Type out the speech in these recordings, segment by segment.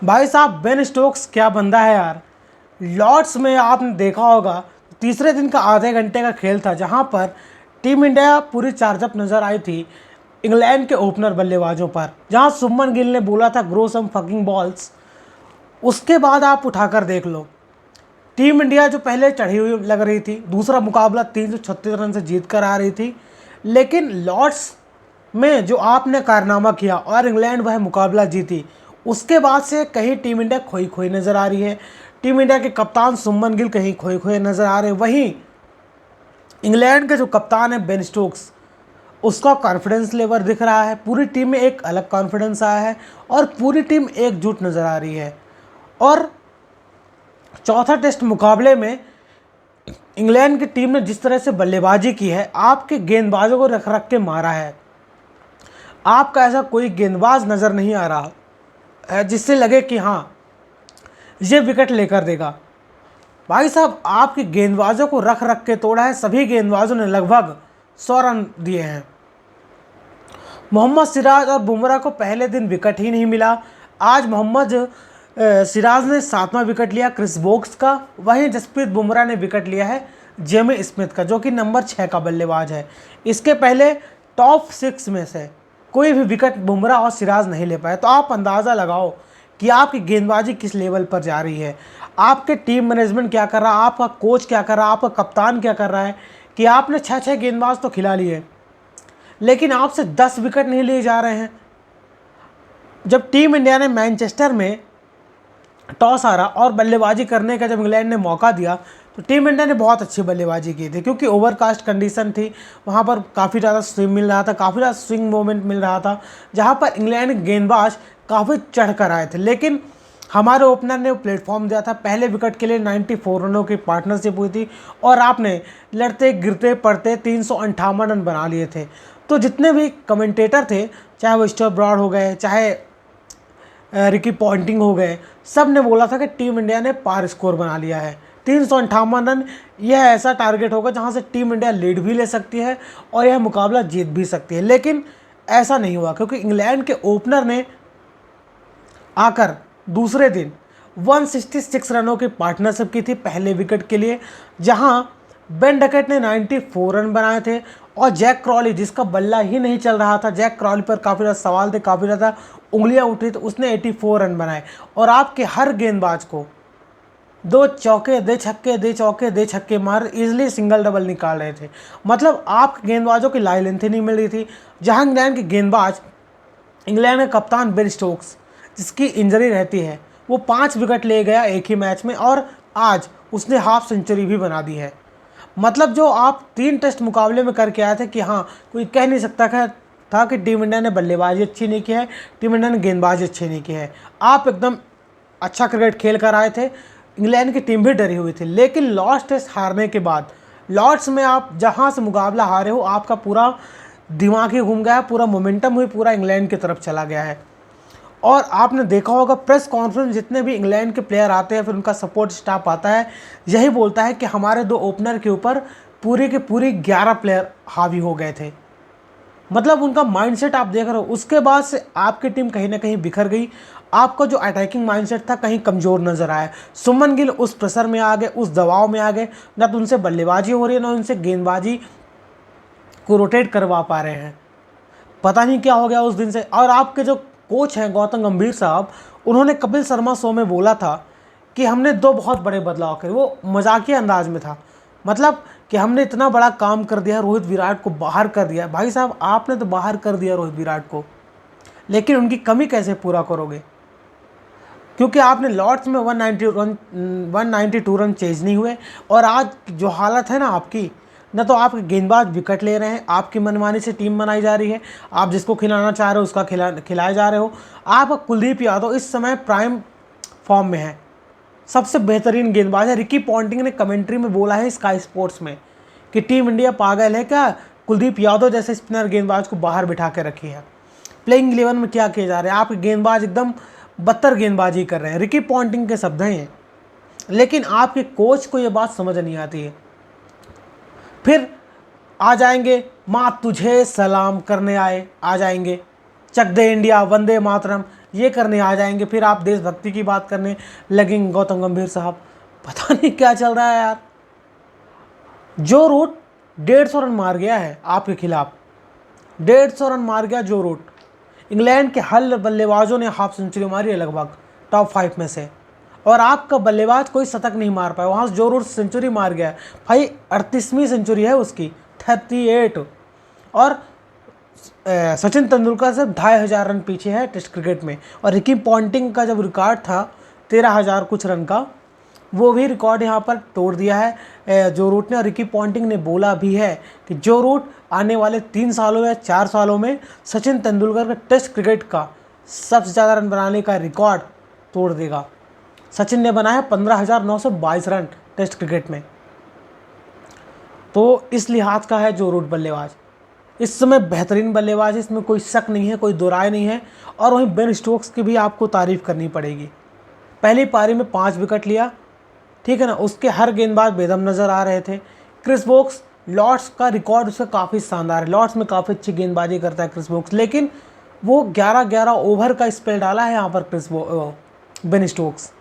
भाई साहब Ben Stokes क्या बंदा है यार। लॉर्ड्स में आपने देखा होगा तीसरे दिन का आधे घंटे का खेल था जहां पर टीम इंडिया पूरी चार्जअप नज़र आई थी इंग्लैंड के ओपनर बल्लेबाजों पर, जहां शुभमन गिल ने बोला था ग्रो सम फकिंग बॉल्स। उसके बाद आप उठाकर देख लो, टीम इंडिया जो पहले चढ़ी हुई लग रही थी, दूसरा मुकाबला 336 रन से जीत कर आ रही थी, लेकिन लॉर्ड्स में जो आपने कारनामा किया और इंग्लैंड वह मुकाबला जीती, उसके बाद से कहीं टीम इंडिया खोई खोई नज़र आ रही है। टीम इंडिया के कप्तान शुभमन गिल कहीं खोए खोए नज़र आ रहे हैं। वहीं इंग्लैंड के जो कप्तान है बेन स्टोक्स, उसका कॉन्फिडेंस लेवल दिख रहा है, पूरी टीम में एक अलग कॉन्फिडेंस आया है और पूरी टीम एकजुट नज़र आ रही है। और चौथा टेस्ट मुकाबले में इंग्लैंड की टीम ने जिस तरह से बल्लेबाजी की है, आपके गेंदबाजों को रख रख के मारा है। आपका ऐसा कोई गेंदबाज नज़र नहीं आ रहा है जिससे लगे कि हाँ ये विकेट लेकर देगा। भाई साहब आपके गेंदबाजों को रख रख के तोड़ा है। सभी गेंदबाजों ने लगभग 100 रन दिए हैं। मोहम्मद सिराज और बुमराह को पहले दिन विकेट ही नहीं मिला। आज मोहम्मद सिराज ने 7वां विकेट लिया क्रिस वोक्स का। वहीं जसप्रीत बुमराह ने विकेट लिया है जेमी स्मिथ का, जो कि नंबर 6 का बल्लेबाज है। इसके पहले टॉप 6 में से कोई भी विकेट बुमराह और सिराज नहीं ले पाए। तो आप अंदाज़ा लगाओ कि आपकी गेंदबाजी किस लेवल पर जा रही है, आपके टीम मैनेजमेंट क्या कर रहा है, आपका कोच क्या कर रहा है, आपका कप्तान क्या कर रहा है कि आपने 6-6 गेंदबाज तो खिला लिए लेकिन आपसे 10 विकेट नहीं लिए जा रहे हैं। जब टीम इंडिया ने मैनचेस्टर में टॉस हारा और बल्लेबाजी करने का जब इंग्लैंड ने मौका दिया, तो टीम इंडिया ने बहुत अच्छी बल्लेबाजी की थी, क्योंकि ओवरकास्ट कंडीशन थी, वहाँ पर काफ़ी ज़्यादा स्विंग मिल रहा था, काफ़ी ज़्यादा स्विंग मोमेंट मिल रहा था, जहाँ पर इंग्लैंड के गेंदबाज काफ़ी चढ़ कर आए थे। लेकिन हमारे ओपनर ने प्लेटफॉर्म दिया था। पहले विकेट के लिए 94 रनों की पार्टनरशिप हुई थी और आपने लड़ते गिरते पड़ते 358 रन बना लिए थे। तो जितने भी कमेंटेटर थे, चाहे वो स्टुअर्ट ब्रॉड हो गए, चाहे रिकी पॉन्टिंग हो गए, सब ने बोला था कि टीम इंडिया ने पार स्कोर बना लिया है। 358 रन यह ऐसा टारगेट होगा जहां से टीम इंडिया लीड भी ले सकती है और यह मुकाबला जीत भी सकती है। लेकिन ऐसा नहीं हुआ, क्योंकि इंग्लैंड के ओपनर ने आकर दूसरे दिन 166 रनों की पार्टनरशिप की थी पहले विकेट के लिए, जहां बेन डकेट ने 94 रन बनाए थे और जैक क्रॉली, जिसका बल्ला ही नहीं चल रहा था, जैक क्रॉली पर काफ़ी ज़्यादा सवाल थे, काफ़ी ज़्यादा उंगलियां उठी, तो उसने 84 रन बनाए। और आपके हर गेंदबाज को 2 चौके दे छक्के दे चौके दे छक्के मार इजीली सिंगल डबल निकाल रहे थे। मतलब आप गेंदबाजों की लाई लेंथ ही नहीं मिल रही थी। जहां इंग्लैंड के गेंदबाज, इंग्लैंड के कप्तान बेन स्टोक्स, जिसकी इंजरी रहती है, वो 5 विकेट ले गया एक ही मैच में और आज उसने हाफ सेंचुरी भी बना दी है। मतलब जो आप 3 टेस्ट मुकाबले में करके आए थे कि हाँ, कोई कह नहीं सकता था कि टीम इंडिया ने बल्लेबाजी अच्छी नहीं की है, टीम इंडिया ने गेंदबाजी अच्छी नहीं की है। आप एकदम अच्छा क्रिकेट खेल कर आए थे। इंग्लैंड की टीम भी डरी हुई थी, लेकिन लॉर्ड्स टेस्ट हारने के बाद लॉर्ड्स में आप जहाँ से मुकाबला हारे हो, आपका पूरा दिमाग ही घूम गया है, पूरा मोमेंटम ही पूरा इंग्लैंड की तरफ चला गया है। और आपने देखा होगा प्रेस कॉन्फ्रेंस जितने भी इंग्लैंड के प्लेयर आते हैं, फिर उनका सपोर्ट स्टाफ आता है, यही बोलता है कि हमारे 2 ओपनर के ऊपर पूरी के पूरी 11 प्लेयर हावी हो गए थे। मतलब उनका माइंडसेट आप देख रहे हो। उसके बाद से आपकी टीम कहीं ना कहीं बिखर गई। आपका जो अटैकिंग माइंडसेट था कहीं कमज़ोर नज़र आया। शुभमन गिल उस प्रेशर में आ गए, उस दबाव में आ गए, ना तो उनसे बल्लेबाजी हो रही है, ना उनसे गेंदबाजी को रोटेट करवा पा रहे हैं। पता नहीं क्या हो गया उस दिन से। और आपके जो कोच हैं गौतम गंभीर साहब, उन्होंने कपिल शर्मा शो में बोला था कि हमने 2 बहुत बड़े बदलाव करे। वो मजाकिया अंदाज में था, मतलब कि हमने इतना बड़ा काम कर दिया, रोहित विराट को बाहर कर दिया। भाई साहब आपने तो बाहर कर दिया रोहित विराट को, लेकिन उनकी कमी कैसे पूरा करोगे? क्योंकि आपने लॉर्ड्स में 192 रन चेज नहीं हुए। और आज जो हालत है ना आपकी, न तो आपके गेंदबाज विकेट ले रहे हैं, आपकी मनमानी से टीम बनाई जा रही है, आप जिसको खिलाना चाह रहे हो उसका खिलाए जा रहे हो। आपका कुलदीप यादव इस समय प्राइम फॉर्म में है, सबसे बेहतरीन गेंदबाज है। रिकी पॉन्टिंग ने कमेंट्री में बोला है स्काई स्पोर्ट्स में कि टीम इंडिया पागल है क्या, कुलदीप यादव जैसे स्पिनर गेंदबाज को बाहर बिठा के रखी है। प्लेइंग 11 में क्या किया जा रहा है, आपके गेंदबाज एकदम बदतर गेंदबाजी कर रहे हैं। रिकी पॉन्टिंग के शब्द हैं, लेकिन आपके कोच को ये बात समझ नहीं आती है। फिर आ जाएंगे माँ तुझे सलाम करने आए, आ जाएंगे चक दे इंडिया, वंदे मातरम, ये करने आ जाएंगे, फिर आप देशभक्ति की बात करने लगेंगे गौतम गंभीर साहब। पता नहीं क्या चल रहा है यार। जो रूट 150 रन मार गया है आपके खिलाफ, 150 रन मार गया जो रूट। इंग्लैंड के हर बल्लेबाजों ने हाफ सेंचुरी मारी है लगभग टॉप 5 में से, और आपका बल्लेबाज कोई शतक नहीं मार पाया। वहाँ से जो रूट सेंचुरी मार गया है भाई, 38वीं सेंचुरी है उसकी, 38। और सचिन तेंदुलकर से 2500 रन पीछे है टेस्ट क्रिकेट में। और रिकी पॉन्टिंग का जब रिकॉर्ड था 13,000 कुछ रन का, वो भी रिकॉर्ड यहाँ पर तोड़ दिया है जो रूट ने। और रिकी पॉन्टिंग ने बोला भी है कि जो रूट आने वाले 3 सालों या 4 सालों में सचिन तेंदुलकर के टेस्ट क्रिकेट का सबसे ज़्यादा रन बनाने का रिकॉर्ड तोड़ देगा। सचिन ने बनाया 15,922 रन टेस्ट क्रिकेट में। तो इस लिहाज का है जो रूट बल्लेबाज, इस समय बेहतरीन बल्लेबाज है, इसमें कोई शक नहीं है, कोई दो राय नहीं है। और वहीं बेन स्टोक्स की भी आपको तारीफ़ करनी पड़ेगी। पहली पारी में 5 विकेट लिया, ठीक है ना, उसके हर गेंदबाज बेदम नज़र आ रहे थे। क्रिस वोक्स, लॉर्ड्स का रिकॉर्ड उसका काफ़ी शानदार है, लॉर्ड्स में काफ़ी अच्छी गेंदबाजी करता है क्रिस वोक्स, लेकिन वो 11-11 ओवर का स्पेल डाला है यहाँ पर बेन स्टोक्स।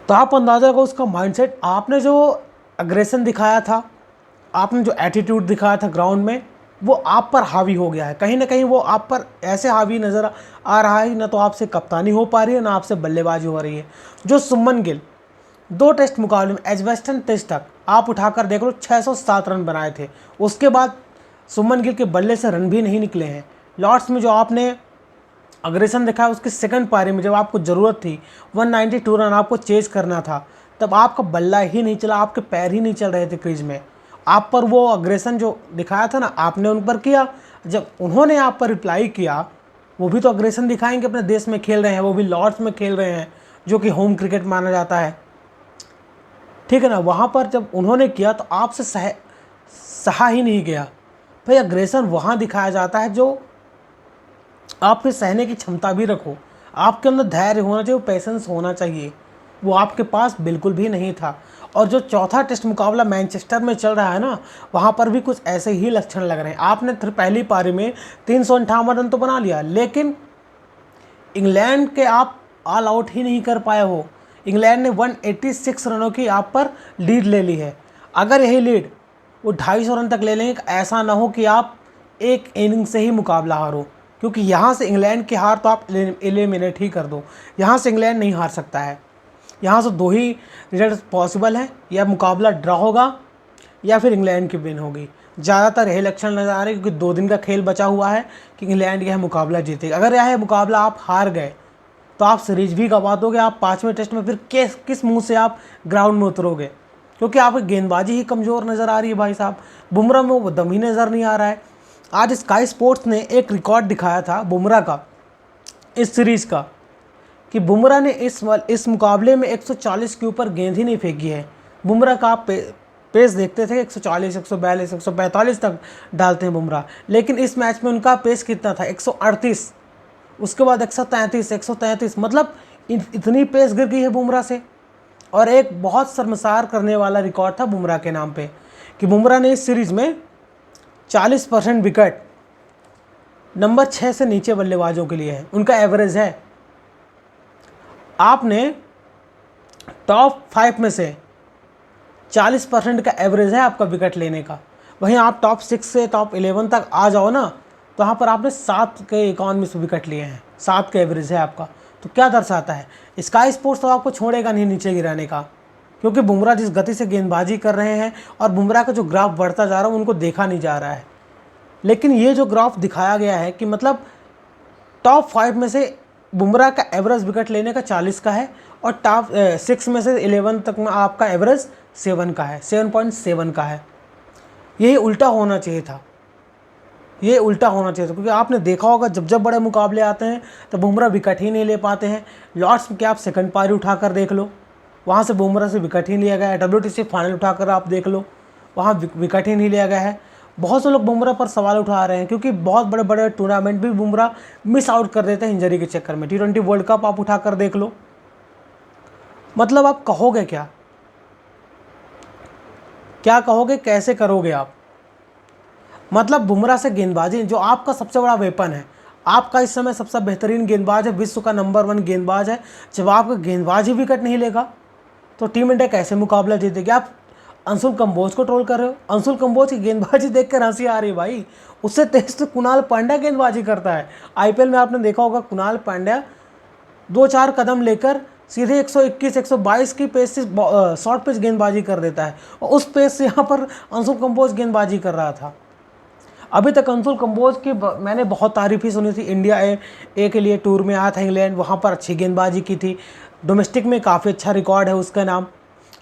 तो आप अंदाज़ा करो उसका माइंडसेट, आपने जो अग्रेशन दिखाया था, आपने जो एटीट्यूड दिखाया था ग्राउंड में, वो आप पर हावी हो गया है। कहीं ना कहीं वो आप पर ऐसे हावी नज़र आ रहा है, ना तो आपसे कप्तानी हो पा रही है, ना आपसे बल्लेबाजी हो रही है। जो सुमन गिल 2 टेस्ट मुकाबले में एजबेस्टन टेस्ट तक आप उठाकर देख लो 607 रन बनाए थे, उसके बाद सुमन गिल के बल्ले से रन भी नहीं निकले हैं। लॉर्ड्स में जो आपने अग्रेशन दिखाया, उसकी सेकंड पारी में जब आपको ज़रूरत थी 192 रन आपको चेज करना था, तब आपका बल्ला ही नहीं चला, आपके पैर ही नहीं चल रहे थे क्रीज में। आप पर वो अग्रेशन जो दिखाया था ना, आपने उन पर किया। जब उन्होंने आप पर रिप्लाई किया, वो भी तो अग्रेशन दिखाएंगे, अपने देश में खेल रहे हैं, वो भी लॉर्ड्स में खेल रहे हैं जो कि होम क्रिकेट माना जाता है, ठीक है ना। वहाँ पर जब उन्होंने किया तो आपसे सहा ही नहीं गया भाई। अग्रेशन वहाँ दिखाया जाता है जो आपके सहने की क्षमता भी रखो, आपके अंदर धैर्य होना चाहिए, पैसेंस होना चाहिए, वो आपके पास बिल्कुल भी नहीं था। और जो चौथा टेस्ट मुकाबला मैनचेस्टर में चल रहा है ना, वहाँ पर भी कुछ ऐसे ही लक्षण लग रहे हैं। आपने पहली पारी में 358 रन तो बना लिया, लेकिन इंग्लैंड के आप ऑल आउट ही नहीं कर पाए हो। इंग्लैंड ने 186 रनों की आप पर लीड ले ली है। अगर यही लीड वो 250 रन तक ले लेंगे, ऐसा ना हो कि आप एक इनिंग से ही मुकाबला हारो, क्योंकि यहाँ से इंग्लैंड की हार तो आप एलिमिनेट ही कर दो। यहाँ से इंग्लैंड नहीं हार सकता है। यहाँ से 2 ही रिजल्ट पॉसिबल हैं, या मुकाबला ड्रा होगा या फिर इंग्लैंड की विन होगी। ज़्यादातर यही लक्षण नज़र आ रहे हैं, क्योंकि 2 दिन का खेल बचा हुआ है कि इंग्लैंड यह मुकाबला जीतेगा। अगर यह मुकाबला आप हार गए तो आप सीरीज भी गंवा दोगे। आप 5वें टेस्ट में फिर किस मुंह से आप ग्राउंड में उतरोगे, क्योंकि आपकी गेंदबाजी ही कमज़ोर नज़र आ रही है भाई साहब। बुमराह में वो दम ही नज़र नहीं आ रहा है। आज स्काई स्पोर्ट्स ने एक रिकॉर्ड दिखाया था बुमराह का इस सीरीज़ का, कि बुमराह ने इस मुकाबले में 140 के ऊपर गेंद ही नहीं फेंकी है। बुमराह का आप पेस देखते थे 140, 142, 145 तक डालते हैं बुमराह, लेकिन इस मैच में उनका पेस कितना था 138, उसके बाद 133, मतलब इतनी पेस गिर गई है बुमराह से। और एक बहुत शर्मसार करने वाला रिकॉर्ड था बुमराह के नाम पे, कि बुमराह ने इस सीरीज़ में 40% विकेट नंबर 6 से नीचे बल्लेबाजों के लिए है, उनका एवरेज है। आपने टॉप 5 में से 40% का एवरेज है आपका विकेट लेने का, वहीं आप टॉप 6 से टॉप 11 तक आ जाओ ना, तो वहाँ पर आपने 7 के इकॉनमी से विकेट लिए हैं, 7 का एवरेज है आपका। तो क्या दर्शाता है, स्काई स्पोर्ट्स तो आपको छोड़ेगा नहीं नीचे गिराने का, क्योंकि बुमराह जिस गति से गेंदबाजी कर रहे हैं और बुमराह का जो ग्राफ बढ़ता जा रहा है उनको देखा नहीं जा रहा है। लेकिन ये जो ग्राफ दिखाया गया है कि मतलब टॉप 5 में से बुमराह का एवरेज विकेट लेने का 40 का है, और टॉप 6 में से 11 तक में आपका एवरेज 7 का है, 7.7 का है। यही उल्टा होना चाहिए था, ये उल्टा होना चाहिए था, क्योंकि आपने देखा होगा जब जब बड़े मुकाबले आते हैं तो बुमराह विकेट ही नहीं ले पाते हैं। लॉर्ड्स में क्या आप सेकंड पारी उठाकर देख लो, वहाँ से बुमराह से विकेट ही लिया गया है। WTC फाइनल उठाकर आप देख लो, वहाँ विकेट ही नहीं लिया गया है। बहुत से लोग बुमराह पर सवाल उठा रहे हैं, क्योंकि बहुत बड़े बड़े टूर्नामेंट भी बुमराह मिस आउट कर देते हैं इंजरी के चक्कर में। T20 वर्ल्ड कप आप उठाकर देख लो, मतलब आप कहोगे क्या कहोगे, कैसे करोगे आप। मतलब बुमराह से गेंदबाजी जो आपका सबसे बड़ा वेपन है, आपका इस समय सबसे बेहतरीन गेंदबाज है, विश्व का नंबर 1 गेंदबाज है। जब आपका गेंदबाज ही विकेट नहीं लेगा तो टीम इंडिया कैसे मुकाबला जीतेगी? आप अंशुल कंबोज को ट्रोल कर रहे हो। अंशुल कंबोज की गेंदबाजी देख कर हंसी आ रही है भाई। उससे तेज तो कुणाल पांड्या गेंदबाजी करता है। आईपीएल में आपने देखा होगा, कुणाल पांड्या 2-4 कदम लेकर सीधे 121 122 की पेस से शॉर्ट पिच गेंदबाजी कर देता है, और उस पेस से यहाँ पर अंशुल कंबोज गेंदबाजी कर रहा था। अभी तक अंशुल कंबोज की मैंने बहुत तारीफ ही सुनी थी। इंडिया ए के लिए टूर में आया था इंग्लैंड, वहाँ पर अच्छी गेंदबाजी की थी। डोमेस्टिक में काफ़ी अच्छा रिकॉर्ड है उसका नाम।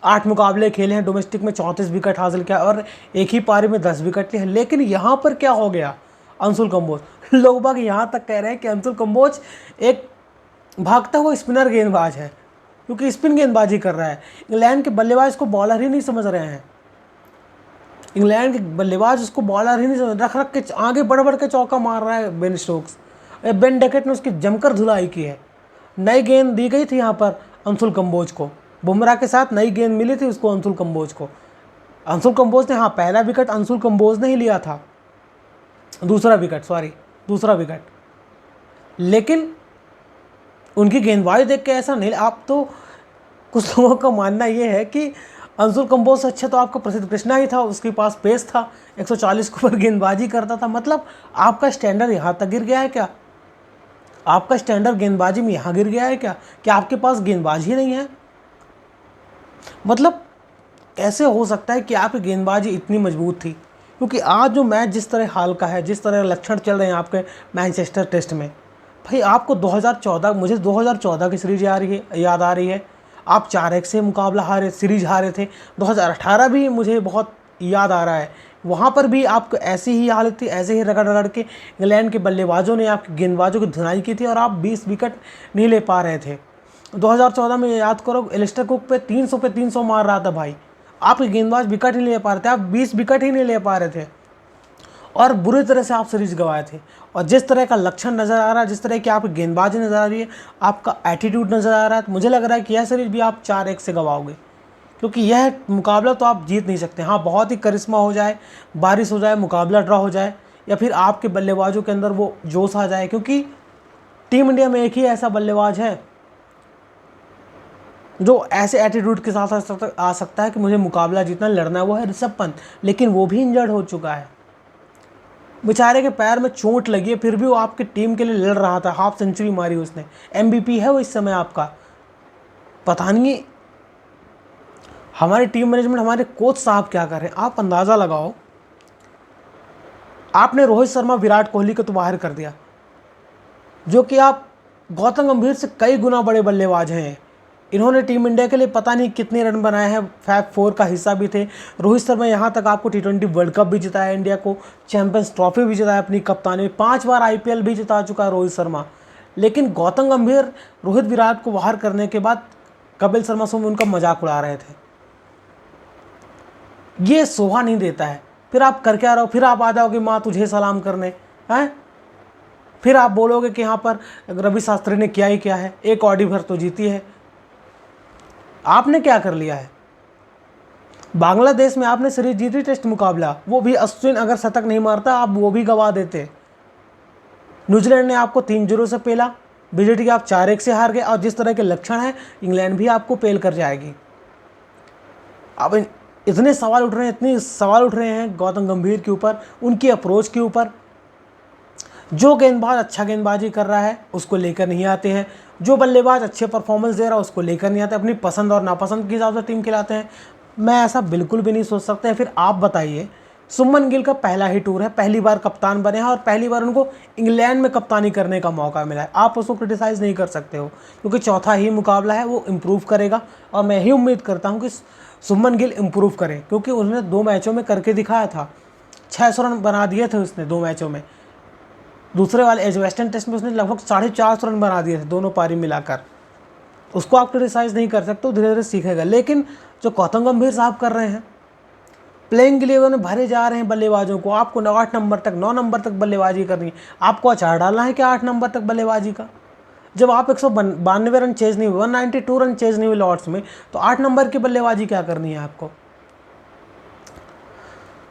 8 मुकाबले खेले हैं, डोमेस्टिक में 34 विकेट हासिल किया और एक ही पारी में 10 विकेट लिए हैं। लेकिन यहाँ पर क्या हो गया अंशुल कंबोज? लोग बाग यहाँ तक कह रहे हैं कि अंशुल कंबोज एक भागता हुआ स्पिनर गेंदबाज है, क्योंकि स्पिन गेंदबाजी कर रहा है। इंग्लैंड के बल्लेबाज को बॉलर ही नहीं समझ रहे हैं। इंग्लैंड के बल्लेबाज उसको बॉलर ही नहीं समझ, रख रख के आगे बढ़ बढ़ के चौका मार रहा है बेन स्टोक्स। बेन डेकेट ने उसकी जमकर धुलाई की है। नई गेंद दी गई थी यहाँ पर अंशुल कंबोज को, बुमराह के साथ नई गेंद मिली थी उसको अंशुल कंबोज को। अंशुल कंबोज ने, हाँ, पहला विकेट अंशुल कंबोज ने ही लिया था, दूसरा विकेट। लेकिन उनकी गेंदबाजी देख के ऐसा नहीं, आप तो कुछ लोगों का मानना ये है कि अंशुल कंबोज से अच्छा तो आपका प्रसिद्ध कृष्णा ही था, उसके पास पेस था, 140 के ऊपर गेंदबाजी करता था। मतलब आपका स्टैंडर्ड यहाँ तक गिर गया है क्या? आपका स्टैंडर्ड गेंदबाजी में यहाँ गिर गया है क्या कि आपके पास गेंदबाज ही नहीं है? मतलब कैसे हो सकता है कि आपकी गेंदबाजी इतनी मजबूत थी? क्योंकि आज जो मैच जिस तरह हाल का है, जिस तरह लक्षण चल रहे हैं आपके मैनचेस्टर टेस्ट में, भाई आपको 2014, मुझे 2014 की सीरीज याद आ रही है। आप 4-1 से मुकाबला सीरीज हारे थे। 2018 भी मुझे बहुत याद आ रहा है, वहाँ पर भी आपको ऐसी ही हालत थी, ऐसे ही रगड़ रगड़ के इंग्लैंड के बल्लेबाजों ने आपके गेंदबाजों की धुनाई की थी और आप 20 विकेट नहीं ले पा रहे थे। 2014 में याद करो, एलिस्टर कुक पे 300 मार रहा था भाई, आपके गेंदबाज विकेट ही नहीं ले पा रहे थे, आप 20 विकेट ही नहीं ले पा रहे थे और बुरी तरह से आप सीरीज गंवाए थे। और जिस तरह का लक्षण नज़र आ रहा है, जिस तरह की आपकी गेंदबाजी नज़र आ रही है, आपका एटीट्यूड नज़र आ रहा है, तो मुझे लग रहा है कि यह सीरीज भी आप 4-1 से गंवाओगे, क्योंकि यह मुकाबला तो आप जीत नहीं सकते। हाँ, बहुत ही करिश्मा हो जाए, बारिश हो जाए, मुकाबला ड्रॉ हो जाए, या फिर आपके बल्लेबाजों के अंदर वो जोश आ जाए, क्योंकि टीम इंडिया में एक ही ऐसा बल्लेबाज है जो ऐसे एटीट्यूड के साथ आ सकता है कि मुझे मुकाबला जीतना, लड़ना है, वो है ऋषभ पंत। लेकिन वो भी इंजर्ड हो चुका है, बेचारे के पैर में चोट लगी है, फिर भी वो आपकी टीम के लिए लड़ रहा था। हाफ सेंचुरी मारी उसने, MVP है वो इस समय आपका। पता नहीं हमारी टीम मैनेजमेंट, हमारे कोच साहब क्या कर रहे हैं। आप अंदाज़ा लगाओ, आपने रोहित शर्मा, विराट कोहली को तो बाहर कर दिया, जो कि आप गौतम गंभीर से कई गुना बड़े बल्लेबाज हैं। इन्होंने टीम इंडिया के लिए पता नहीं कितने रन बनाए हैं, फैब 4 का हिस्सा भी थे। रोहित शर्मा यहाँ तक आपको T20 वर्ल्ड कप भी जिताया, इंडिया को चैंपियंस ट्रॉफी भी जिताया अपनी कप्तानी में, 5 बार IPL भी जिता चुका है रोहित शर्मा। लेकिन गौतम गंभीर, रोहित, विराट को बाहर करने के बाद कपिल शर्मा से उनका मजाक उड़ा रहे थे। ये शोभा नहीं देता है। फिर आप कर क्या रहो, फिर आप आ जाओगे माँ तुझे सलाम करने, हैं? फिर आप बोलोगे कि यहाँ पर रवि शास्त्री ने किया ही क्या है, एक ऑडी भर तो जीती है। आपने क्या कर लिया है? बांग्लादेश में आपने सीरीज जीती, टेस्ट मुकाबला, वो भी अश्विन अगर शतक नहीं मारता आप वो भी गवा देते। न्यूजीलैंड ने आपको 3-0 से पेला, BJT के आप 4-1 से हार गए, और जिस तरह के लक्षण हैं इंग्लैंड भी आपको पेल कर जाएगी। अब इतने सवाल उठ रहे हैं गौतम गंभीर के ऊपर, उनकी अप्रोच के ऊपर। जो गेंदबाज अच्छा गेंदबाजी कर रहा है उसको लेकर नहीं आते हैं, जो बल्लेबाज अच्छे परफॉर्मेंस दे रहा है उसको लेकर नहीं आते, अपनी पसंद और नापसंद के हिसाब से टीम खिलाते हैं। मैं ऐसा बिल्कुल भी नहीं सोच सकता। फिर आप बताइए, सुमन गिल का पहला ही टूर है, पहली बार कप्तान बने हैं और पहली बार उनको इंग्लैंड में कप्तानी करने का मौका मिला है। आप उसको क्रिटिसाइज़ नहीं कर सकते हो, क्योंकि चौथा ही मुकाबला है, वो इम्प्रूव करेगा। और मैं ही उम्मीद करता हूँ कि सुमन गिल इम्प्रूव करे, क्योंकि उन्होंने 2 मैचों में करके दिखाया था। 600 रन बना दिए थे उसने 2 मैचों में। दूसरे वाले एजवेस्टन टेस्ट में उसने लगभग 450 रन बना दिए थे दोनों पारी मिलाकर। उसको आप क्रिटिसाइज़ नहीं कर सकते, धीरे धीरे सीखेगा। लेकिन जो गौतम गंभीर साहब कर रहे हैं, प्लेइंग 11 में भरे जा रहे हैं बल्लेबाजों को, आपको 8 नंबर तक, 9 नंबर तक बल्लेबाजी करनी है। आपको अचार डालना है क्या 8 नंबर तक बल्लेबाजी का? जब आप 192 रन चेज नहीं हुए, 192 रन चेज नहीं हुए लॉर्ड्स में, तो 8 नंबर की बल्लेबाजी क्या करनी है आपको?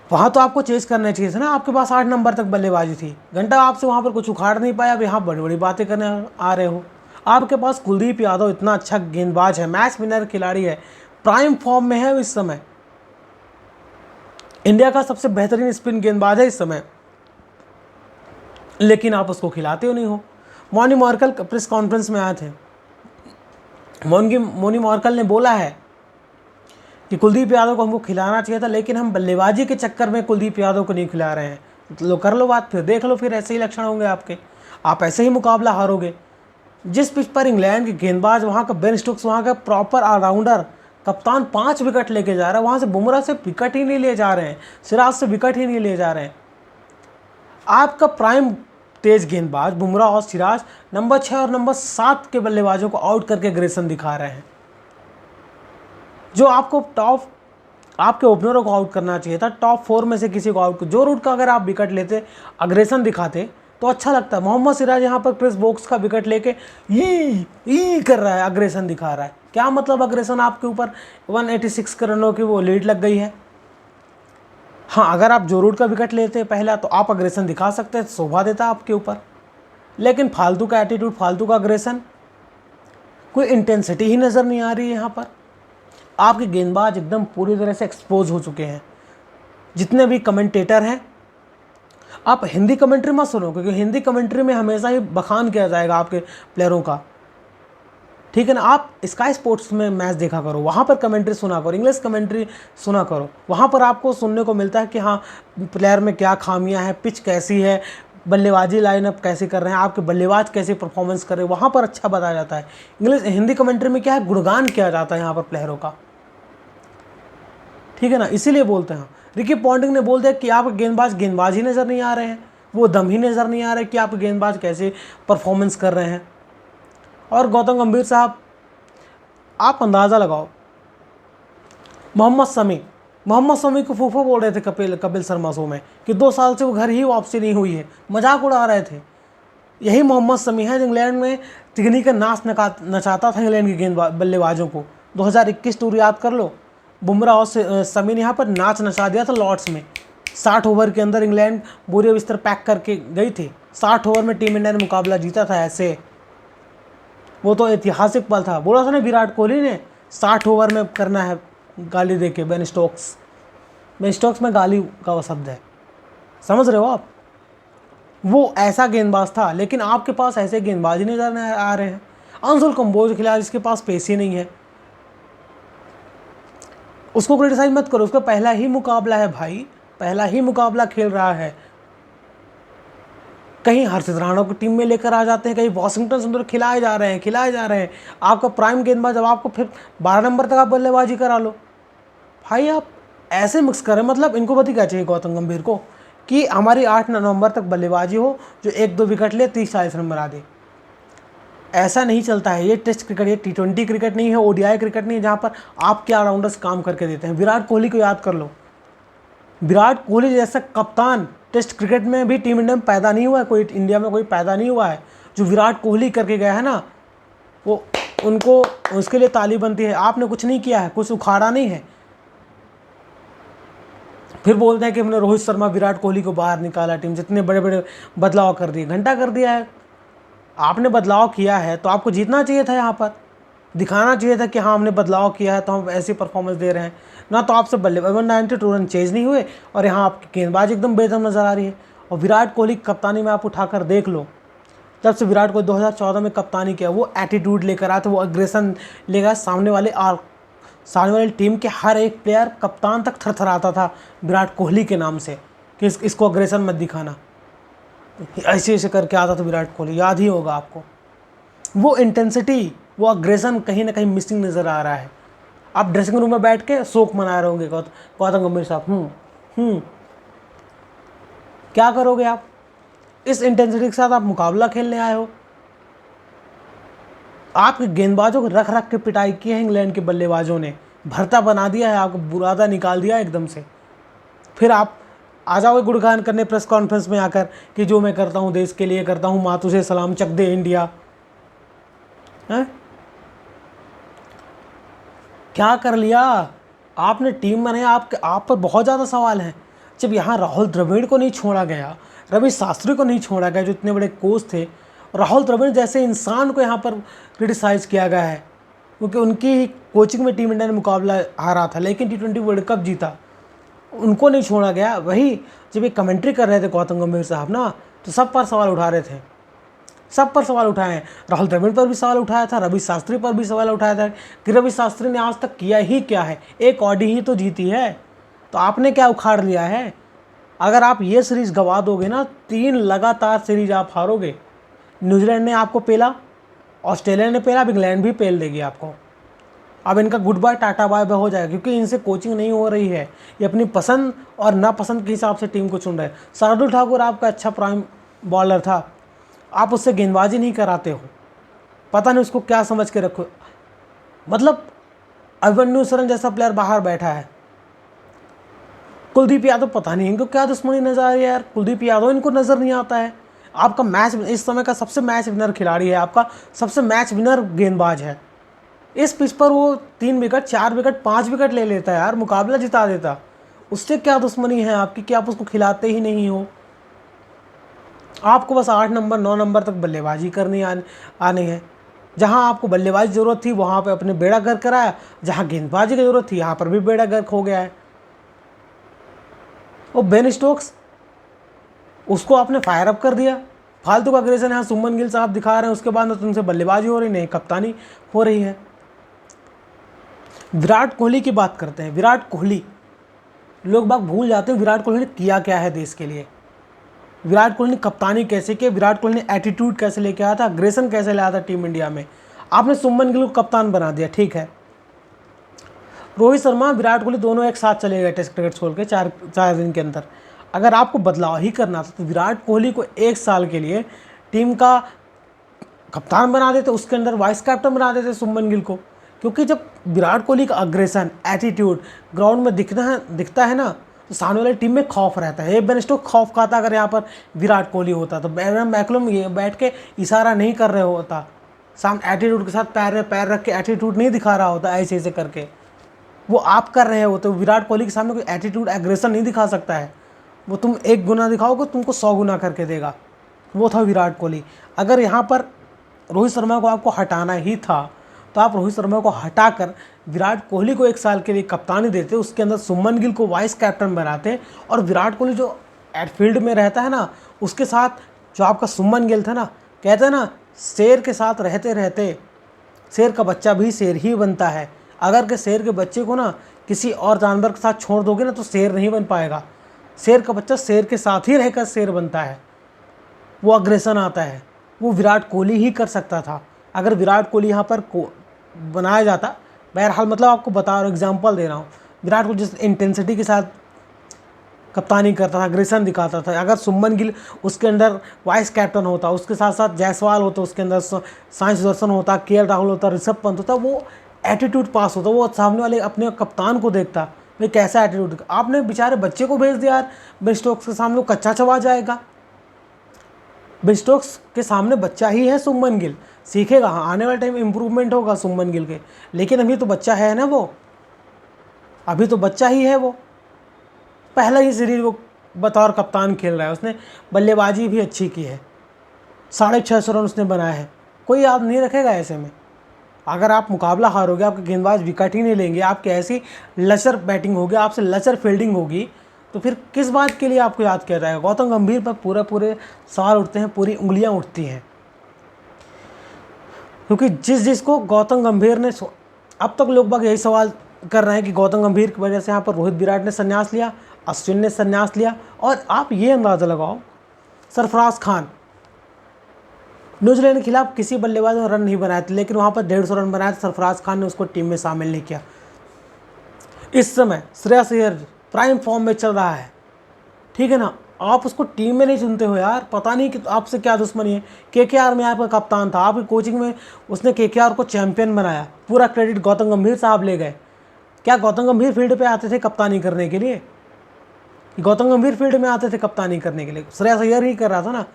वहाँ तो आपको चेज करना चाहिए था ना, आपके पास 8 नंबर तक बल्लेबाजी थी। घंटा आपसे वहाँ पर कुछ उखाड़ नहीं पाया, अब यहाँ बड़ी बड़ी बातें करने आ रहे हो। आपके पास कुलदीप यादव इतना अच्छा गेंदबाज है, मैच विनर खिलाड़ी है, प्राइम फॉर्म में है इस समय, इंडिया का सबसे बेहतरीन स्पिन गेंदबाज है इस समय, लेकिन आप उसको खिलाते हो नहीं हो। मोनी मॉर्कल प्रेस कॉन्फ्रेंस में आए थे, मोनी मॉर्कल ने बोला है कि कुलदीप यादव को हमको खिलाना चाहिए था, लेकिन हम बल्लेबाजी के चक्कर में कुलदीप यादव को नहीं खिला रहे हैं। तो कर लो बात, फिर देख लो, फिर ऐसे ही लक्षण होंगे आपके, आप ऐसे ही मुकाबला हारोगे। जिस पिच पर इंग्लैंड के गेंदबाज, वहाँ का बेन स्टोक्स, वहाँ का प्रॉपर ऑलराउंडर कप्तान 5 विकेट लेके जा रहा है, वहाँ से बुमराह से विकेट ही नहीं ले जा रहे हैं, सिराज से विकेट ही नहीं ले जा रहे हैं। आपका प्राइम तेज गेंदबाज बुमराह और सिराज नंबर 6 और नंबर 7 के बल्लेबाजों को आउट करके अग्रेसन दिखा रहे हैं। जो आपको टॉप, आपके ओपनरों को आउट करना चाहिए था, टॉप 4 में से किसी को आउट, जो रूट का अगर आप विकेट लेते, अग्रेसन दिखाते तो अच्छा लगता। मोहम्मद सिराज यहाँ पर क्रिस वोक्स का विकेट लेके ई कर रहा है, अग्रेसन दिखा रहा है। क्या मतलब अग्रेसन? आपके ऊपर 186 के रनों की वो लीड लग गई है। हाँ, अगर आप जो रूट का विकेट लेते पहला तो आप अग्रेसन दिखा सकते, शोभा देता आपके ऊपर, लेकिन फालतू का एटीट्यूड, फालतू का अग्रेसन, कोई इंटेंसिटी ही नज़र नहीं आ रही है यहाँ पर। आपके गेंदबाज एकदम पूरी तरह से एक्सपोज हो चुके हैं। जितने भी कमेंटेटर हैं, आप हिंदी कमेंट्री मत सुनो, क्योंकि हिंदी कमेंट्री में हमेशा ही बखान किया जाएगा आपके प्लेयरों का, ठीक है ना। आप स्काई स्पोर्ट्स में मैच देखा करो, वहाँ पर कमेंट्री सुना करो, इंग्लिश कमेंट्री सुना करो, वहाँ पर आपको सुनने को मिलता है कि हाँ प्लेयर में क्या खामियां हैं, पिच कैसी है, बल्लेबाजी लाइनअप कैसे कर रहे हैं, आपके बल्लेबाज कैसे परफॉर्मेंस कर रहे हैं, वहाँ पर अच्छा बताया जाता है। हिंदी कमेंट्री में क्या है, गुणगान किया जाता है यहाँ पर प्लेयरों का, ठीक है ना, इसीलिए बोलते हैं। रिकी पॉन्टिंग ने बोल दिया कि आप गेंदबाज ही नज़र नहीं आ रहे हैं, वो दम ही नज़र नहीं आ रहा है कि आप गेंदबाज कैसे परफॉर्मेंस कर रहे हैं। और गौतम गंभीर साहब, आप अंदाज़ा लगाओ, मोहम्मद शमी को फूफा बोल रहे थे कपिल शर्मा शो में कि 2 साल से वो घर ही वापसी नहीं हुई है, मजाक उड़ा रहे थे। यही मोहम्मद शमी है जो इंग्लैंड में तिगनी का नाच नचाता था इंग्लैंड के बल्लेबाजों को। 2021 टूर याद कर लो, बुमराह और शमी ने यहाँ पर नाच नचा दिया था लॉर्ड्स में। 60 ओवर के अंदर इंग्लैंड बोरिया बिस्तर पैक करके गई थी, 60 ओवर में टीम इंडिया ने मुकाबला जीता था। ऐसे वो तो ऐतिहासिक पल था। बोला था ना विराट कोहली ने 60 ओवर में करना है, गाली दे के बेन स्टोक्स में गाली का वो शब्द है, समझ रहे हो आप। वो ऐसा गेंदबाज था, लेकिन आपके पास ऐसे गेंदबाज ही नजर आ रहे हैं। अंशुल कंबोज खिलाड़ी जिसके पास पेस ही नहीं है, उसको क्रिटिसाइज मत करो, उसका पहला ही मुकाबला है भाई, पहला ही मुकाबला खेल रहा है। कहीं हर्षित राणा को टीम में लेकर आ जाते हैं, कहीं वॉशिंगटन सुंदर खिलाए जा रहे हैं। आपका प्राइम गेंदबाज, जब आपको फिर 12 नंबर तक आप बल्लेबाजी करा लो भाई, आप ऐसे मिक्स करें। मतलब इनको पता क्या चाहिए गौतम गंभीर को, कि हमारी 8 नवंबर तक बल्लेबाजी हो, जो 1-2 विकेट ले 30-40 रन बना दे। ऐसा नहीं चलता है, ये टेस्ट क्रिकेट, ये T20 क्रिकेट नहीं है, ODI क्रिकेट नहीं है, जहाँ पर आपके ऑलराउंडर्स काम करके देते हैं। विराट कोहली को याद कर लो, विराट कोहली जैसा कप्तान टेस्ट क्रिकेट में भी टीम इंडिया में पैदा नहीं हुआ है, कोई इंडिया में कोई पैदा नहीं हुआ है। जो विराट कोहली करके गया है ना, वो उनको उसके लिए ताली बनती है। आपने कुछ नहीं किया है, कुछ उखाड़ा नहीं है, फिर बोलते हैं कि हमने रोहित शर्मा विराट कोहली को बाहर निकाला टीम से, इतने बड़े बड़े बदलाव कर दिए। घंटा कर दिया है, आपने बदलाव किया है तो आपको जीतना चाहिए था, यहाँ पर दिखाना चाहिए था कि हाँ हमने बदलाव किया है तो हम ऐसी परफॉर्मेंस दे रहे हैं ना। तो आपसे बल्लेबाज 192 रन चेज नहीं हुए, और यहाँ आपकी गेंदबाजी एकदम बेदम नज़र आ रही है। और विराट कोहली कप्तानी में आप उठाकर देख लो, जब से विराट कोहली 2014 में कप्तानी किया, वो एटीट्यूड लेकर आया था, वो अग्रेसन लेकर सामने वाली टीम के हर एक प्लेयर, कप्तान तक थरथराता था विराट कोहली के नाम से कि इसको अग्रेसन मत दिखाना। ऐसे ऐसे करके आता था विराट कोहली, याद ही होगा आपको। वो इंटेंसिटी, वो अग्रेसन कहीं ना कहीं मिसिंग नज़र आ रहा है। आप ड्रेसिंग रूम में बैठ के शोक मना रहे होंगे गौतम गंभीर साहब, क्या करोगे आप? इस इंटेंसिटी के साथ आप मुकाबला खेलने आए हो। आपके गेंदबाजों को रख रख के पिटाई की है इंग्लैंड के बल्लेबाजों ने, भरता बना दिया है, आपको बुरादा निकाल दिया एकदम से। फिर आप आ जाओगे गुणगान करने प्रेस कॉन्फ्रेंस में आकर कि जो मैं करता हूँ देश के लिए करता हूँ, माँ तुझे सलाम, चक दे इंडिया। है क्या कर लिया आपने टीम में? नहीं, आप पर बहुत ज़्यादा सवाल हैं। जब यहाँ राहुल द्रविड़ को नहीं छोड़ा गया, रवि शास्त्री को नहीं छोड़ा गया जो इतने बड़े कोच थे, राहुल द्रविड़ जैसे इंसान को यहाँ पर क्रिटिसाइज़ किया गया है क्योंकि उनकी कोचिंग में टीम इंडिया ने मुकाबला हारा था लेकिन T20 वर्ल्ड कप जीता, उनको नहीं छोड़ा गया। वही जब ये कमेंट्री कर रहे थे गौतम गंभीर साहब ना, तो सब पर सवाल उठा रहे थे, सब पर सवाल उठाए हैं। राहुल द्रविड़ पर भी सवाल उठाया था, रवि शास्त्री पर भी सवाल उठाया था कि रवि शास्त्री ने आज तक किया ही क्या है, एक ऑडी ही तो जीती है, तो आपने क्या उखाड़ लिया है। अगर आप ये सीरीज़ गंवा दोगे ना, 3 लगातार सीरीज आप हारोगे। न्यूजीलैंड ने आपको पेला, ऑस्ट्रेलिया ने पेला, अब इंग्लैंड भी पेल देगी आपको। अब इनका गुड बाय टाटा बाय बाय हो जाएगा क्योंकि इनसे कोचिंग नहीं हो रही है, ये अपनी पसंद और नापसंद के हिसाब से टीम को चुन रहे हैं। शार्दुल ठाकुर आपका अच्छा प्राइम बॉलर था, आप उससे गेंदबाजी नहीं कराते हो, पता नहीं उसको क्या समझ के रखो। मतलब अभिमन्यु शरण जैसा प्लेयर बाहर बैठा है, कुलदीप यादव पता नहीं इनको क्या दुश्मनी नजर आ रही है यार, कुलदीप यादव इनको नज़र नहीं आता है। आपका मैच इस समय का सबसे मैच विनर खिलाड़ी है, आपका सबसे मैच विनर गेंदबाज है। इस पिच पर वो 3 विकेट 4 विकेट 5 विकेट ले लेता है यार, मुकाबला जिता देता। उससे क्या दुश्मनी है आपकी कि आप उसको खिलाते ही नहीं हो। आपको बस 8 नंबर 9 नंबर तक बल्लेबाजी करनी आनी है। जहां आपको बल्लेबाजी की ज़रूरत थी वहां पे अपने बेड़ा गर्क कराया, जहां गेंदबाजी की ज़रूरत थी यहाँ पर भी बेड़ा गर्क हो गया है। और बेन स्टोक्स, उसको आपने फायर अप कर दिया, फालतू का अग्रेशन यहाँ सुमन गिल साहब दिखा रहे हैं, उसके बाद में तुमसे बल्लेबाजी हो रही नहीं, कप्तानी हो रही है। विराट कोहली की बात करते हैं। विराट कोहली, लोग बाग भूल जाते हैं विराट कोहली ने किया क्या है देश के लिए। विराट कोहली ने कप्तानी कैसे की, विराट कोहली ने एटीट्यूड कैसे लेके आया था, अग्रेशन कैसे लाया था टीम इंडिया में। आपने सुमन गिल को कप्तान बना दिया, ठीक है। रोहित शर्मा विराट कोहली दोनों एक साथ चले गए टेस्ट क्रिकेट छोड़ के 4 दिन के अंदर। अगर आपको बदलाव ही करना था तो विराट कोहली को 1 साल के लिए टीम का कप्तान बना देते, उसके अंदर वाइस कैप्टन बना देते सुमन गिल को। क्योंकि जब विराट कोहली का अग्रेशन एटीट्यूड ग्राउंड में दिखता है ना, तो सामने वाली टीम में खौफ रहता है। बेन स्टोक्स खौफ खाता अगर यहाँ पर विराट कोहली होता, तो एरन मैकलम ये बैठ के इशारा नहीं कर रहे होता, सामने एटीट्यूड के साथ पैर रख के एटीट्यूड नहीं दिखा रहा होता ऐसे ऐसे करके, वो आप कर रहे होते। विराट कोहली के सामने कोई एटीट्यूड एग्रेशन नहीं दिखा सकता है, वो तुम 1 गुना दिखाओगे तुमको 100 गुना करके देगा। वो था विराट कोहली। अगर यहाँ पर रोहित शर्मा को आपको हटाना ही था तो आप रोहित शर्मा को हटाकर विराट कोहली को 1 साल के लिए कप्तानी देते, उसके अंदर सुमन गिल को वाइस कैप्टन बनाते, और विराट कोहली जो एटफील्ड में रहता है ना, उसके साथ जो आपका सुमन गिल था ना, कहते हैं ना शेर के साथ रहते रहते शेर का बच्चा भी शेर ही बनता है। अगर के शेर के बच्चे को ना किसी और जानवर के साथ छोड़ दोगे ना तो शेर नहीं बन पाएगा। शेर का बच्चा शेर के साथ ही रहकर शेर बनता है, वो अग्रेशन आता है, वो विराट कोहली ही कर सकता था। अगर विराट कोहली यहाँ पर बनाया जाता, बहरहाल मतलब आपको बता रहा हूँ, एग्जाम्पल दे रहा हूँ, विराट कोहली जिस इंटेंसिटी के साथ कप्तानी करता था, अग्रेशन दिखाता था, अगर सुमन गिल उसके अंदर वाइस कैप्टन होता, उसके साथ साथ जायसवाल होता, उसके अंदर साई सुदर्शन होता, केएल राहुल होता, ऋषभ पंत होता, वो एटीट्यूड पास होता, वो सामने वाले अपने कप्तान को देखता भाई कैसा एटीट्यूड। आपने बेचारे बच्चे को भेज दिया यार, बेन स्टोक्स के सामने वो कच्चा चबा जाएगा। बेन स्टोक्स के सामने बच्चा ही है सुमन गिल, सीखेगा, हाँ आने वाले टाइम इंप्रूवमेंट होगा सुमन गिल के, लेकिन अभी तो बच्चा है ना, वो अभी तो बच्चा ही है। वो पहला ही सीरीज वो बतौर कप्तान खेल रहा है, उसने बल्लेबाजी भी अच्छी की है, 650 रन उसने बनाए हैं, कोई याद नहीं रखेगा ऐसे में। अगर आप मुकाबला हारोगे, आपके गेंदबाज विकेट ही नहीं लेंगे, आपकी ऐसी लचर बैटिंग होगी, आपसे लचर फील्डिंग होगी, तो फिर किस बात के लिए आपको याद किया जाएगा। गौतम गंभीर पर पूरे सवाल उठते हैं, पूरी उंगलियां उठती हैं, क्योंकि जिसको गौतम गंभीर ने, अब तक लोग बाग यही सवाल कर रहे हैं कि गौतम गंभीर की वजह से यहाँ पर रोहित विराट ने संन्यास लिया, अश्विन ने संन्यास लिया। और आप ये अंदाज़ा लगाओ, सरफराज खान न्यूजीलैंड के खिलाफ किसी बल्लेबाज ने रन नहीं बनाए थे, लेकिन वहाँ पर 150 रन बनाए थे, सरफराज खान ने उसको टीम में शामिल नहीं किया। इस समय श्रेयस अय्यर प्राइम फॉर्म में चल रहा है, ठीक है ना, आप उसको टीम में नहीं चुनते हो यार, पता नहीं कि आपसे क्या दुश्मनी है। केकेआर में आपका कप्तान था, आपकी कोचिंग में उसने केकेआर को चैंपियन बनाया, पूरा क्रेडिट गौतम गंभीर साहब ले गए। क्या गौतम गंभीर फील्ड पे आते थे कप्तानी करने के लिए? गौतम गंभीर फील्ड में आते थे कप्तानी करने के लिए? श्रेयस अय्यर ही कर रहा था ना।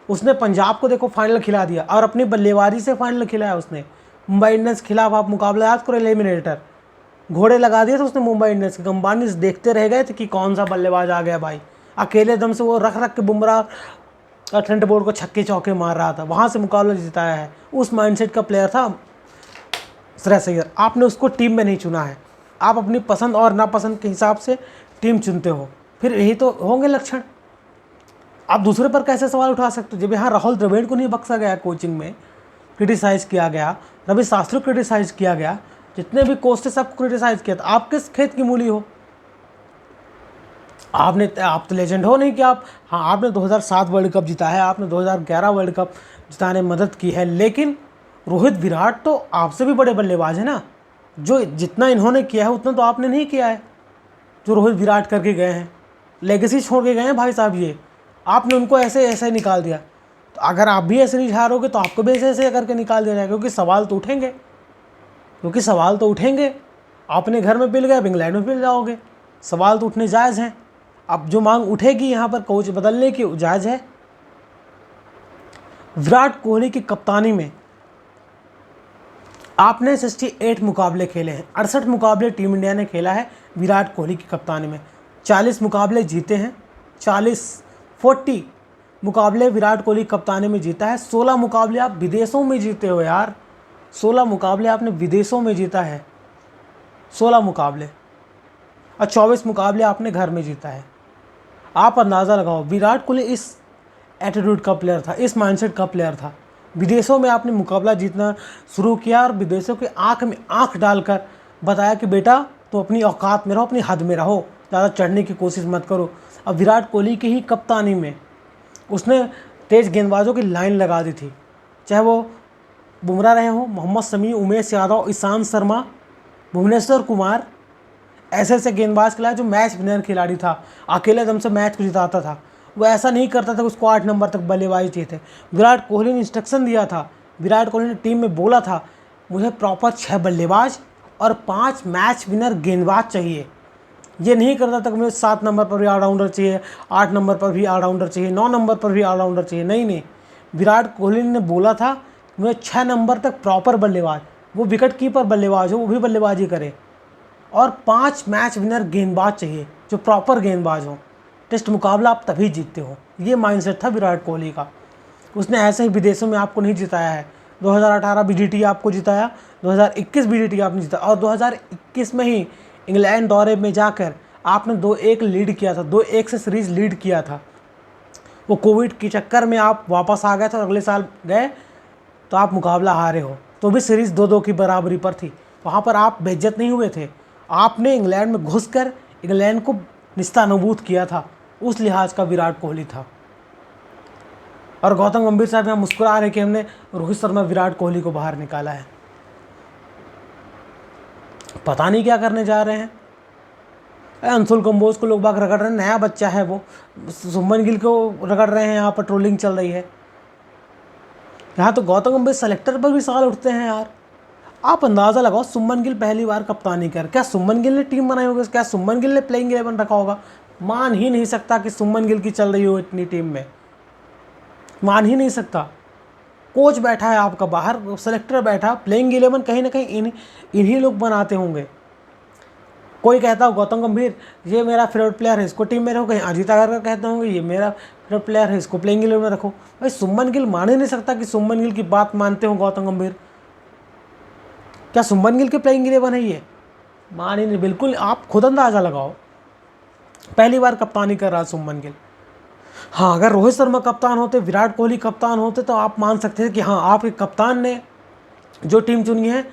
उसने पंजाब को देखो फाइनल खिला दिया, और अपनी बल्लेबाजी से फाइनल खिलाया उसने। मुंबई इंडियंस के खिलाफ आप मुकाबला याद करो, एलिमिनेटर घोड़े लगा दिए थे उसने मुंबई इंडियंस के। अंबानी देखते रह गए थे कि कौन सा बल्लेबाज आ गया भाई। अकेले दम से वो रख रख के बुमराह और ट्रेंट बोल्ट को छक्के चौके मार रहा था, वहाँ से मुकाबला जिताया है। उस माइंडसेट का प्लेयर था श्रेयस अय्यर। आपने उसको टीम में नहीं चुना है, आप अपनी पसंद और नापसंद के हिसाब से टीम चुनते हो, फिर यही तो होंगे लक्षण। आप दूसरे पर कैसे सवाल उठा सकते हो? जब यहाँ राहुल द्रविड़ को नहीं बख्शा गया, कोचिंग में क्रिटिसाइज़ किया गया, रवि शास्त्री को क्रिटिसाइज़ किया गया, जितने भी कोच थे सबको क्रिटिसाइज़ किया, तो आप किस खेत की मूली हो? आप तो लेजेंड हो नहीं कि आप, हाँ आपने 2007 वर्ल्ड कप जीता है, आपने 2011 वर्ल्ड कप जिताने में मदद की है, लेकिन रोहित विराट तो आपसे भी बड़े बल्लेबाज हैं ना। जो जितना इन्होंने किया है उतना तो आपने नहीं किया है जो रोहित विराट करके गए हैं। लेगेसी छोड़ के गए हैं भाई साहब ये। आपने उनको ऐसे ऐसे निकाल दिया, तो अगर आप भी ऐसे नहीं हारोगे तो आपको भी ऐसे ऐसे करके निकाल दिया जाएगा, क्योंकि सवाल तो उठेंगे। आपने घर में पिल गए, अब इंग्लैंड में पिल जाओगे, सवाल तो उठने जायज़ हैं। अब जो मांग उठेगी यहाँ पर कोच बदलने की, जायज़ है। विराट कोहली की कप्तानी में आपने 68 मुकाबले खेले हैं, 68 मुकाबले टीम इंडिया ने खेला है विराट कोहली की कप्तानी में। 40 मुकाबले जीते हैं, 40 मुकाबले विराट कोहली कप्तानी में जीता है। 16 मुकाबले आप विदेशों में जीते हो यार, 16 मुकाबले आपने विदेशों में जीता है, 16 मुकाबले, और 24 मुकाबले आपने घर में जीता है। आप अंदाज़ा लगाओ, विराट कोहली इस एटीट्यूड का प्लेयर था, इस माइंडसेट का प्लेयर था। विदेशों में आपने मुकाबला जीतना शुरू किया और विदेशों के आंख में आंख डालकर बताया कि बेटा तो अपनी औकात में रहो, अपनी हद में रहो, ज़्यादा चढ़ने की कोशिश मत करो। अब विराट कोहली की ही कप्तानी में उसने तेज़ गेंदबाजों की लाइन लगा दी थी, चाहे वो बुमराह रहे हो, मोहम्मद शमी, उमेश यादव, ईशांत शर्मा, भुवनेश्वर कुमार, ऐसे ऐसे गेंदबाज खिलाए जो मैच विनर खिलाड़ी था, अकेले दम से मैच को जिताता था। वो ऐसा नहीं करता था कि उसको 8 नंबर तक बल्लेबाजी चाहिए थे। विराट कोहली ने इंस्ट्रक्शन दिया था, विराट कोहली ने टीम में बोला था, मुझे प्रॉपर 6 बल्लेबाज और 5 मैच विनर गेंदबाज चाहिए। ये नहीं करता था कि मुझे 7 नंबर पर भी ऑलराउंडर चाहिए, 8 नंबर पर भी ऑलराउंडर चाहिए, 9 नंबर पर भी ऑलराउंडर चाहिए। नहीं, विराट कोहली ने बोला था मुझे 6 नंबर तक प्रॉपर बल्लेबाज, वो विकेट कीपर बल्लेबाज हो, वो भी बल्लेबाजी करे, और 5 मैच विनर गेंदबाज चाहिए जो प्रॉपर गेंदबाज हो। टेस्ट मुकाबला आप तभी जीतते हो, ये माइंडसेट था विराट कोहली का। उसने ऐसे ही विदेशों में आपको नहीं जिताया है। 2018 बीडीटी आपको जिताया, 2021 बीडीटी आपने जिताया, और 2021 में ही इंग्लैंड दौरे में जाकर आपने 2-1 लीड किया था, 2-1 से सीरीज़ लीड किया था। वो कोविड के चक्कर में आप वापस आ गए थे और अगले साल गए तो आप मुकाबला हारे हो, तो भी सीरीज़ 2-2 की बराबरी पर थी। वहाँ पर आप बेइज्जत नहीं हुए थे, आपने इंग्लैंड में घुसकर इंग्लैंड को निस्तानाबूद किया था, उस लिहाज का विराट कोहली था। और गौतम गंभीर साहब यहाँ मुस्कुरा रहे कि हमने रोहित शर्मा विराट कोहली को बाहर निकाला है। पता नहीं क्या करने जा रहे हैं। अंशुल कंबोज को लोग बाग रगड़ रहे हैं, नया बच्चा है वो। शुभमन गिल को रगड़ रहे हैं, यहाँ पर ट्रोलिंग चल रही है। यहाँ तो गौतम गंभीर सेलेक्टर पर भी सवाल उठते हैं यार। आप अंदाज़ा लगाओ, शुभमन गिल पहली बार कप्तानी कर, क्या शुभमन गिल ने टीम बनाई होगी? क्या शुभमन गिल ने प्लेइंग 11 रखा होगा? मान ही नहीं सकता कि शुभमन गिल की चल रही हो इतनी टीम में, मान ही नहीं सकता। कोच बैठा है आपका बाहर, सेलेक्टर बैठा, प्लेइंग 11 कहीं ना कहीं इन्हीं लोग बनाते होंगे। कोई कहता हो गौतम गंभीर ये मेरा फेवरेट प्लेयर है, इसको टीम में रखो, कहीं अजीत अग्रकर कहते होंगे ये मेरा फेवरेट प्लेयर है, इसको प्लेइंग 11 में रखो। भाई शुभमन गिल मान ही नहीं सकता कि शुभमन गिल की बात मानते हो गौतम गंभीर। क्या शुभमन गिल के प्लेइंग 11 है ये? मान ही नहीं, बिल्कुल। आप खुद अंदाज़ा लगाओ, पहली बार कप्तानी कर रहा शुभमन गिल। हाँ, अगर रोहित शर्मा कप्तान होते, विराट कोहली कप्तान होते, तो आप मान सकते थे कि हाँ आपके कप्तान ने जो टीम चुनी है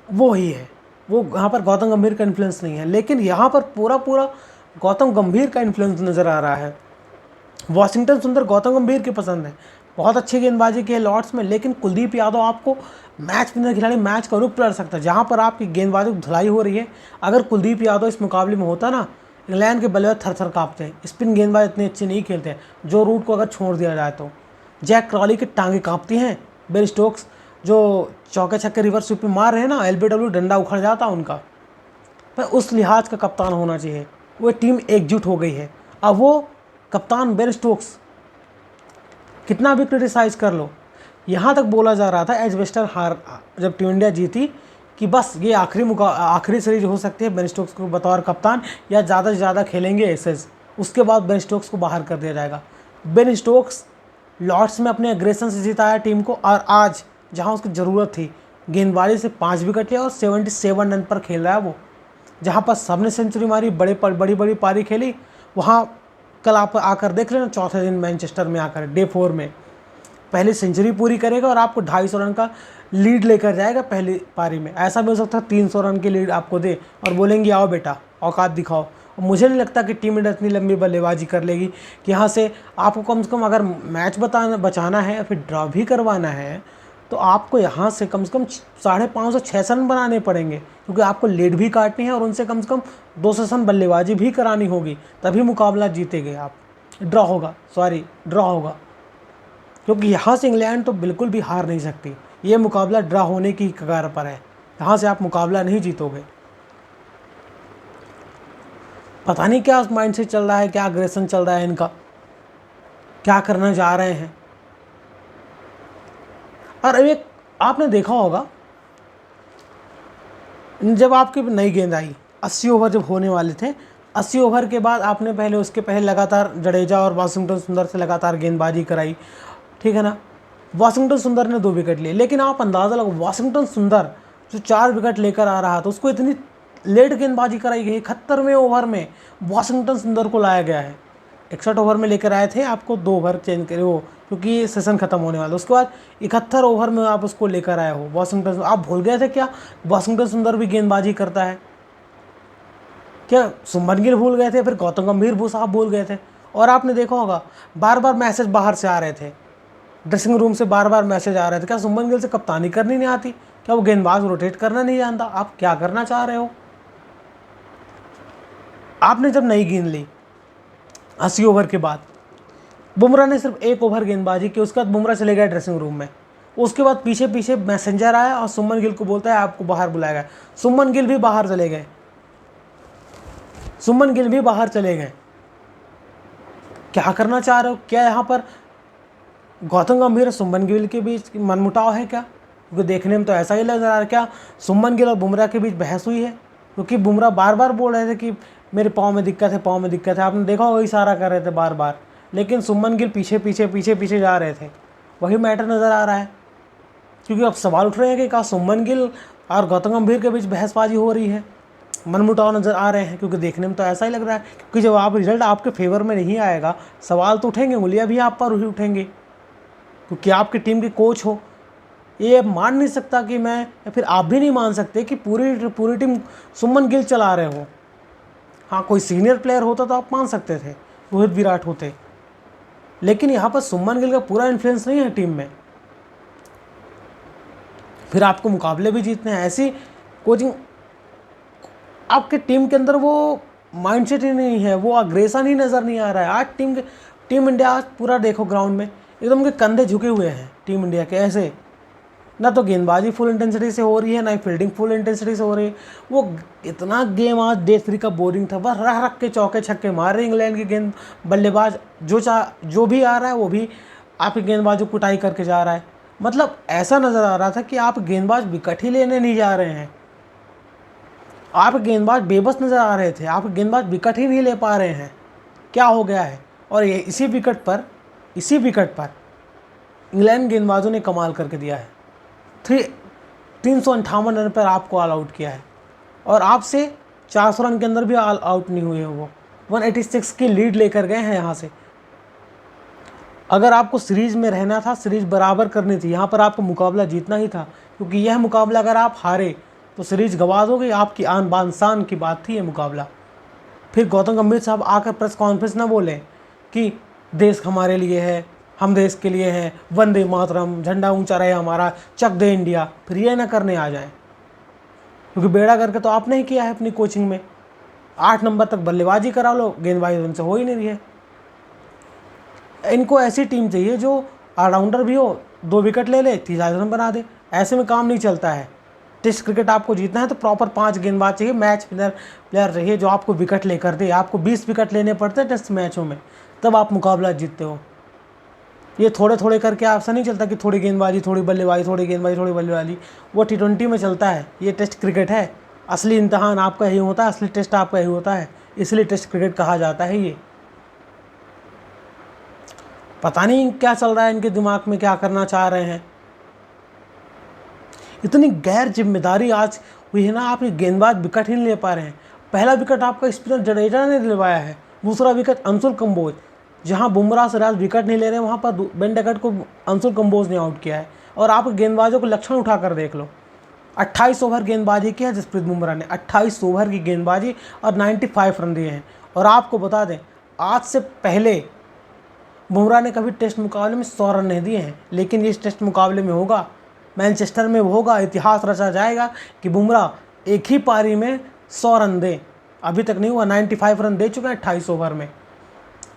वो ही है, वो यहाँ पर गौतम गंभीर का इन्फ्लुएंस नहीं है। लेकिन यहाँ पर पूरा गौतम गंभीर का इन्फ्लुएंस नज़र आ रहा है। वाशिंगटन सुंदर गौतम गंभीर की पसंद है, बहुत अच्छी गेंदबाजी की है लॉर्ड्स में, लेकिन कुलदीप यादव आपको मैच विनर खिलाड़ी, मैच का रुख पलट सकता है। जहाँ पर आपकी गेंदबाजी की धुलाई हो रही है, अगर कुलदीप यादव इस मुकाबले में होता ना, इंग्लैंड के बल्लेबाज थर थर काँपते हैं। स्पिन गेंदबाज इतने अच्छे नहीं खेलते हैं, जो रूट को अगर छोड़ दिया जाए तो। जैक क्रॉली की टांगें काँपती हैं, बेन स्टोक्स जो चौके छक्के रिवर्स स्वीप में मार रहे हैं ना, LBW डंडा उखड़ जाता उनका। पर उस लिहाज का कप्तान होना चाहिए। वो टीम एकजुट हो गई है। अब वो कप्तान बेन स्टोक्स कितना भी क्रिटिसाइज़ कर लो, यहाँ तक बोला जा रहा था एजबेस्टर हार जब टीम इंडिया जीती कि बस ये आखिरी सीरीज हो सकती है बेन स्टोक्स को बतौर कप्तान, या ज़्यादा से ज़्यादा खेलेंगे एसेस, उसके बाद बेन स्टोक्स को बाहर कर दिया जाएगा। बेन स्टोक्स लॉर्ड्स में अपने एग्रेशन से जिताया टीम को, और आज जहां उसकी ज़रूरत थी गेंदबाजी से 5 विकेट लिया और 77 रन पर खेल रहा है वो। जहां पर सबने सेंचुरी मारी, बड़ी बड़ी पारी खेली, वहां कल आप आकर देख लेना, चौथे दिन मैनचेस्टर में आकर डे 4 में पहली सेंचुरी पूरी करेगा और आपको 250 रन का लीड लेकर जाएगा पहली पारी में। ऐसा भी हो सकता है 300 रन की लीड आपको दे और बोलेंगे आओ बेटा औकात दिखाओ। और मुझे नहीं लगता कि टीम इंडिया इतनी लंबी बल्लेबाजी कर लेगी कि यहाँ से आपको कम से कम अगर मैच बचाना है, फिर ड्रॉ भी करवाना है, तो आपको यहाँ से कम 550 से 600 रन बनाने पड़ेंगे, क्योंकि आपको लीड भी काटनी है और उनसे कम 200 रन बल्लेबाजी भी करानी होगी, तभी मुकाबला जीतेंगे आप। ड्रॉ होगा, क्योंकि यहाँ से इंग्लैंड तो बिल्कुल भी हार नहीं सकती। ये मुकाबला ड्रॉ होने की कगार पर है, यहाँ से आप मुकाबला नहीं जीतोगे। पता नहीं क्या माइंड से चल रहा है, क्या अग्रेशन चल रहा है इनका, क्या करना चाह रहे हैं। और एक आपने देखा होगा, जब आपकी नई गेंद आई, 80 ओवर जब होने वाले थे, 80 ओवर के बाद आपने उसके पहले लगातार जडेजा और वाशिंगटन सुंदर से लगातार गेंदबाजी कराई, ठीक है ना। वाशिंगटन सुंदर ने 2 विकेट लिए, लेकिन आप अंदाज़ा लगाओ वाशिंगटन सुंदर जो 4 विकेट लेकर आ रहा था, उसको इतनी लेट गेंदबाजी कराई गई। 71वें ओवर में वाशिंगटन सुंदर को लाया गया है। 61 ओवर में लेकर आए थे, आपको 2 ओवर चेंज करे हो क्योंकि सेशन खत्म होने वाला। उसके बाद 71 ओवर में आप उसको लेकर आए हो वाशिंगटन। आप भूल गए थे क्या वाशिंगटन सुंदर भी गेंदबाजी करता है? क्या शुभमन गिल भूल गए थे? फिर गौतम गंभीर साहब भूल गए थे? और आपने देखा होगा बार बार मैसेज बाहर से आ रहे थे, ड्रेसिंग रूम से बार बार मैसेज आ रहे थे, क्या शुभमन गिल से कप्तानी करनी नहीं आती? क्या वो गेंदबाज रोटेट करना नहीं जानता? आप क्या करना चाह रहे हो? आपने जब नई गेंद ली 80 ओवर के बाद, बुमराह ने सिर्फ 1 ओवर गेंदबाजी की, उसके बाद बुमराह चले गए ड्रेसिंग रूम में। उसके बाद पीछे पीछे मैसेंजर आया और शुभमन गिल को बोलता है आपको बाहर बुलाया गया। शुभमन गिल भी बाहर चले गए। क्या करना चाह रहे हो? क्या यहाँ पर गौतम गंभीर और शुभमन गिल के बीच मनमुटाव है क्या? क्योंकि देखने में तो ऐसा ही लग रहा है। क्या शुभमन गिल और बुमराह के बीच बहस हुई है? क्योंकि बुमराह बार बार बोल रहे थे कि मेरे पाँव में दिक्कत है। आपने देखा होगा इशारा कर रहे थे बार बार, लेकिन शुभमन गिल पीछे जा रहे थे। वही मैटर नज़र आ रहा है, क्योंकि अब सवाल उठ रहे हैं कि क्या शुभमन गिल और गौतम गंभीर के बीच बहसबाजी हो रही है, मनमुटाव नज़र आ रहे हैं। क्योंकि देखने में तो ऐसा ही लग रहा है, क्योंकि जब आप रिजल्ट आपके फेवर में नहीं आएगा, सवाल तो उठेंगे, उंगलियाँ भी आप पर ही उठेंगे, क्योंकि आपकी टीम के कोच हो। ये मान नहीं सकता कि मैं, या फिर आप भी नहीं मान सकते कि पूरी टीम शुभमन गिल चला रहे हो। हाँ, कोई सीनियर प्लेयर होता तो आप मान सकते थे, रोहित विराट होते, लेकिन यहाँ पर शुभमन गिल का पूरा इन्फ्लुएंस नहीं है टीम में। फिर आपको मुकाबले भी जीतने हैं। ऐसी कोचिंग आपके टीम के अंदर वो माइंडसेट ही नहीं है, वो अग्रेशन ही नज़र नहीं आ रहा है। आज टीम इंडिया आज पूरा देखो ग्राउंड में एकदम के कंधे झुके हुए हैं टीम इंडिया के। ऐसे ना तो गेंदबाजी फुल इंटेंसिटी से हो रही है, ना ही फील्डिंग फुल इंटेंसिटी से हो रही है। वो इतना गेम आज डे 3 का बोरिंग था, बस रख के चौके छक्के मार रहे इंग्लैंड के गेंद बल्लेबाज। जो भी आ रहा है वो भी आपके गेंदबाजों को कुटाई करके जा रहा है। मतलब ऐसा नज़र आ रहा था कि आप गेंदबाज विकेट ही लेने नहीं जा रहे हैं, आप गेंदबाज बेबस नज़र आ रहे थे, आप गेंदबाज विकेट ही नहीं ले पा रहे हैं। क्या हो गया है? और ये इसी विकेट पर इंग्लैंड गेंदबाजों ने कमाल करके दिया है। 358 रन पर आपको ऑल आउट किया है, और आपसे 400 रन के अंदर भी ऑल आउट नहीं हुए। वो 186 की लीड लेकर गए हैं यहाँ से। अगर आपको सीरीज में रहना था, सीरीज बराबर करनी थी, यहाँ पर आपको मुकाबला जीतना ही था, क्योंकि यह मुकाबला अगर आप हारे तो सीरीज गंवा दोगे। आपकी आन बान शान की बात थी ये मुकाबला। फिर गौतम गंभीर साहब आकर प्रेस कॉन्फ्रेंस ना बोलें कि देश हमारे लिए है, हम देश के लिए हैं, वंदे मातरम, झंडा ऊंचा रहे हमारा, चक दे इंडिया। फिर ये ना करने आ जाए, क्योंकि बेड़ा करके तो आपने ही किया है अपनी कोचिंग में। 8 नंबर तक बल्लेबाजी करा लो, गेंदबाजी उनसे हो ही नहीं रही है। इनको ऐसी टीम चाहिए जो ऑलराउंडर भी हो, 2 विकेट ले ले, 30 रन बना दे। ऐसे में काम नहीं चलता है। टेस्ट क्रिकेट आपको जीतना है तो प्रॉपर 5 गेंदबाज चाहिए, मैच विनर प्लेयर रहिए जो आपको विकेट लेकर दे। आपको 20 विकेट लेने पड़ते हैं टेस्ट मैचों में, तब आप मुकाबला जीतते हो। ये थोड़े थोड़े करके आपसे नहीं चलता कि थोड़ी गेंदबाजी थोड़ी बल्लेबाजी, थोड़ी गेंदबाजी थोड़ी बल्लेबाजी। वो T20 में चलता है, ये टेस्ट क्रिकेट है। असली इम्तहान आपका यही होता है, असली टेस्ट आपका यही होता है, इसलिए टेस्ट क्रिकेट कहा जाता है। ये पता नहीं क्या चल रहा है इनके दिमाग में, क्या करना चाह रहे हैं। इतनी गैर जिम्मेदारी आज हुई है ना, आप ये गेंदबाज विकेट ही नहीं ले पा रहे हैं। पहला विकेट आपका स्पिनर जडेजा ने दिलवाया है, दूसरा विकेट अंशुल कंबोज। जहां बुमराह सिराज विकेट नहीं ले रहे हैं, वहां पर बेन डकट को अंशुल कंबोज ने आउट किया है। और आप गेंदबाजों को लक्षण उठा कर देख लो, 28 ओवर गेंदबाजी की है जसप्रीत बुमराह ने, 28 ओवर की गेंदबाजी और 95 रन दिए हैं। और आपको बता दें, आज से पहले बुमराह ने कभी टेस्ट मुकाबले में 100 रन नहीं दिए हैं, लेकिन इस टेस्ट मुकाबले में होगा, मैनचेस्टर में होगा, इतिहास रचा जाएगा कि बुमराह एक ही पारी में 100 रन दे। अभी तक नहीं हुआ, 95 रन दे चुके हैं 28 ओवर में।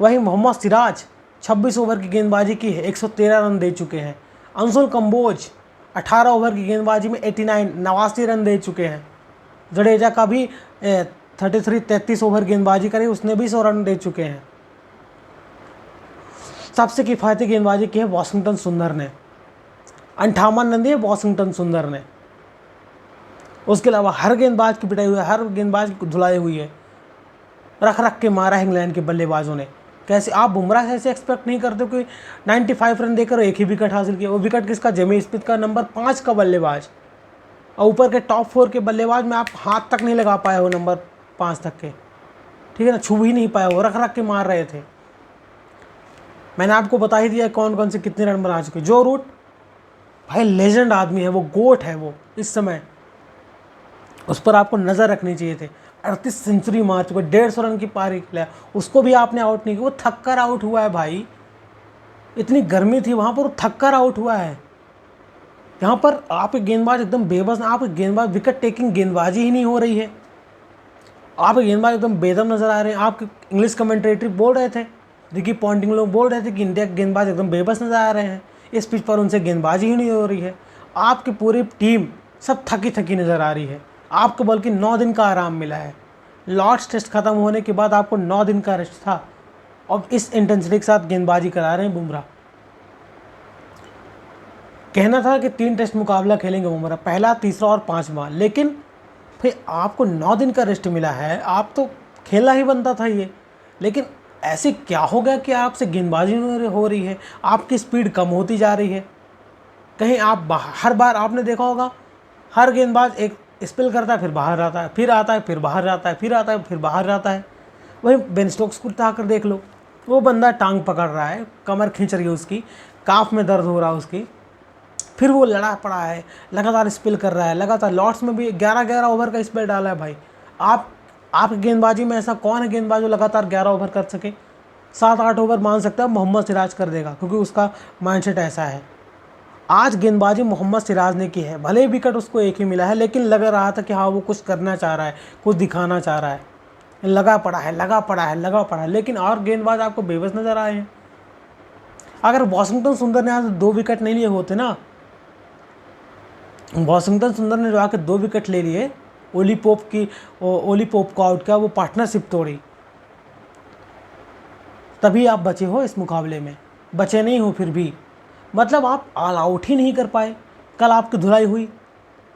वहीं मोहम्मद सिराज 26 ओवर की गेंदबाजी की है, 113 रन दे चुके हैं। अंशुल कंबोज 18 ओवर की गेंदबाजी में 89 रन दे चुके हैं। जडेजा का भी 33 ओवर गेंदबाजी करी, उसने भी 100 रन दे चुके हैं। सबसे किफ़ायती गेंदबाजी की है वॉशिंगटन सुंदर ने, 58 रन दिए वॉशिंगटन सुंदर ने। उसके अलावा हर गेंदबाज की पिटाई हुई है, हर गेंदबाज की धुलाई हुई है, रख रख के मारा है इंग्लैंड के बल्लेबाजों ने। कैसे आप बुमराह से ऐसे एक्सपेक्ट नहीं करते कि 95 रन देकर एक ही विकेट हासिल किया। वो विकेट किसका? जेमी स्मिथ का, नंबर 5 का बल्लेबाज। और ऊपर के टॉप 4 के बल्लेबाज में आप हाथ तक नहीं लगा पाए हो, नंबर 5 तक के, ठीक है ना, छू ही नहीं पाए हो, रख रख के मार रहे थे। मैंने आपको बता ही दिया कौन कौन से कितने रन बना चुके। जो रूट भाई लेजेंड आदमी है, वो गोट है वो इस समय, उस पर आपको नज़र रखनी चाहिए थी। 38 सेंचुरी मार चुका, 150 रन की पारी खेला, उसको भी आपने आउट नहीं किया। वो थक कर आउट हुआ है भाई, इतनी गर्मी थी वहाँ पर, वो थक कर आउट हुआ है। यहाँ पर आप गेंदबाज एकदम बेबस, आप गेंदबाज विकेट टेकिंग गेंदबाजी ही नहीं हो रही है। आप गेंदबाज एकदम बेदम नज़र आ रहे हैं। आपके इंग्लिश कमेंटेटरी बोल रहे थे, रिकी पॉन्टिंग लोग बोल रहे थे कि इंडिया के गेंदबाज एकदम बेबस नज़र आ रहे हैं, इस पिच पर उनसे गेंदबाजी ही नहीं हो रही है। आपकी पूरी टीम सब थकी थकी नज़र आ रही है। आपको बल्कि 9 दिन का आराम मिला है। लॉर्ड्स टेस्ट खत्म होने के बाद आपको 9 दिन का रेस्ट था, और इस इंटेंसिटी के साथ गेंदबाजी करा रहे हैं बुमराह। कहना था कि 3 टेस्ट मुकाबला खेलेंगे बुमराह, पहला, तीसरा और 5वां, लेकिन फिर आपको 9 दिन का रेस्ट मिला है, आप तो खेलना ही बनता था ये। लेकिन ऐसे क्या हो गया कि आपसे गेंदबाजी हो रही है, आपकी स्पीड कम होती जा रही है। कहीं आप हर बार आपने देखा होगा, हर गेंदबाज एक स्पेल करता है, फिर बाहर आता है, फिर आता है, फिर बाहर आता है, फिर आता है, फिर बाहर आता है। वही बेन स्टोक्स को उठाकर देख लो, वो बंदा टांग पकड़ रहा है, कमर खींच रही है उसकी, काफ में दर्द हो रहा है उसकी, फिर वो लड़ा पड़ा है, लगातार स्पेल कर रहा है, लगातार। लॉर्ड्स में भी 11-11 ओवर का स्पेल डाला है भाई। आप गेंदबाजी में ऐसा कौन है गेंदबाज जो लगातार 11 ओवर कर सके? 7-8 ओवर मान सकता है मोहम्मद सिराज कर देगा, क्योंकि उसका माइंडसेट ऐसा है। आज गेंदबाजी मोहम्मद सिराज ने की है, भले ही विकेट उसको एक ही मिला है, लेकिन लग रहा था कि हाँ वो कुछ करना चाह रहा है, कुछ दिखाना चाह रहा है, लगा पड़ा है। लेकिन और गेंदबाज आपको बेबस नज़र आए हैं। अगर वॉशिंगटन सुंदर ने आज 2 विकेट नहीं लिए होते ना, वॉशिंगटन सुंदर ने जो आकर 2 विकेट ले लिए, ओली पोप को आउट किया, वो पार्टनरशिप तोड़ी, तभी आप बचे हो इस मुकाबले में। बचे नहीं हो फिर भी, मतलब आप ऑल आउट ही नहीं कर पाए। कल आपकी धुलाई हुई,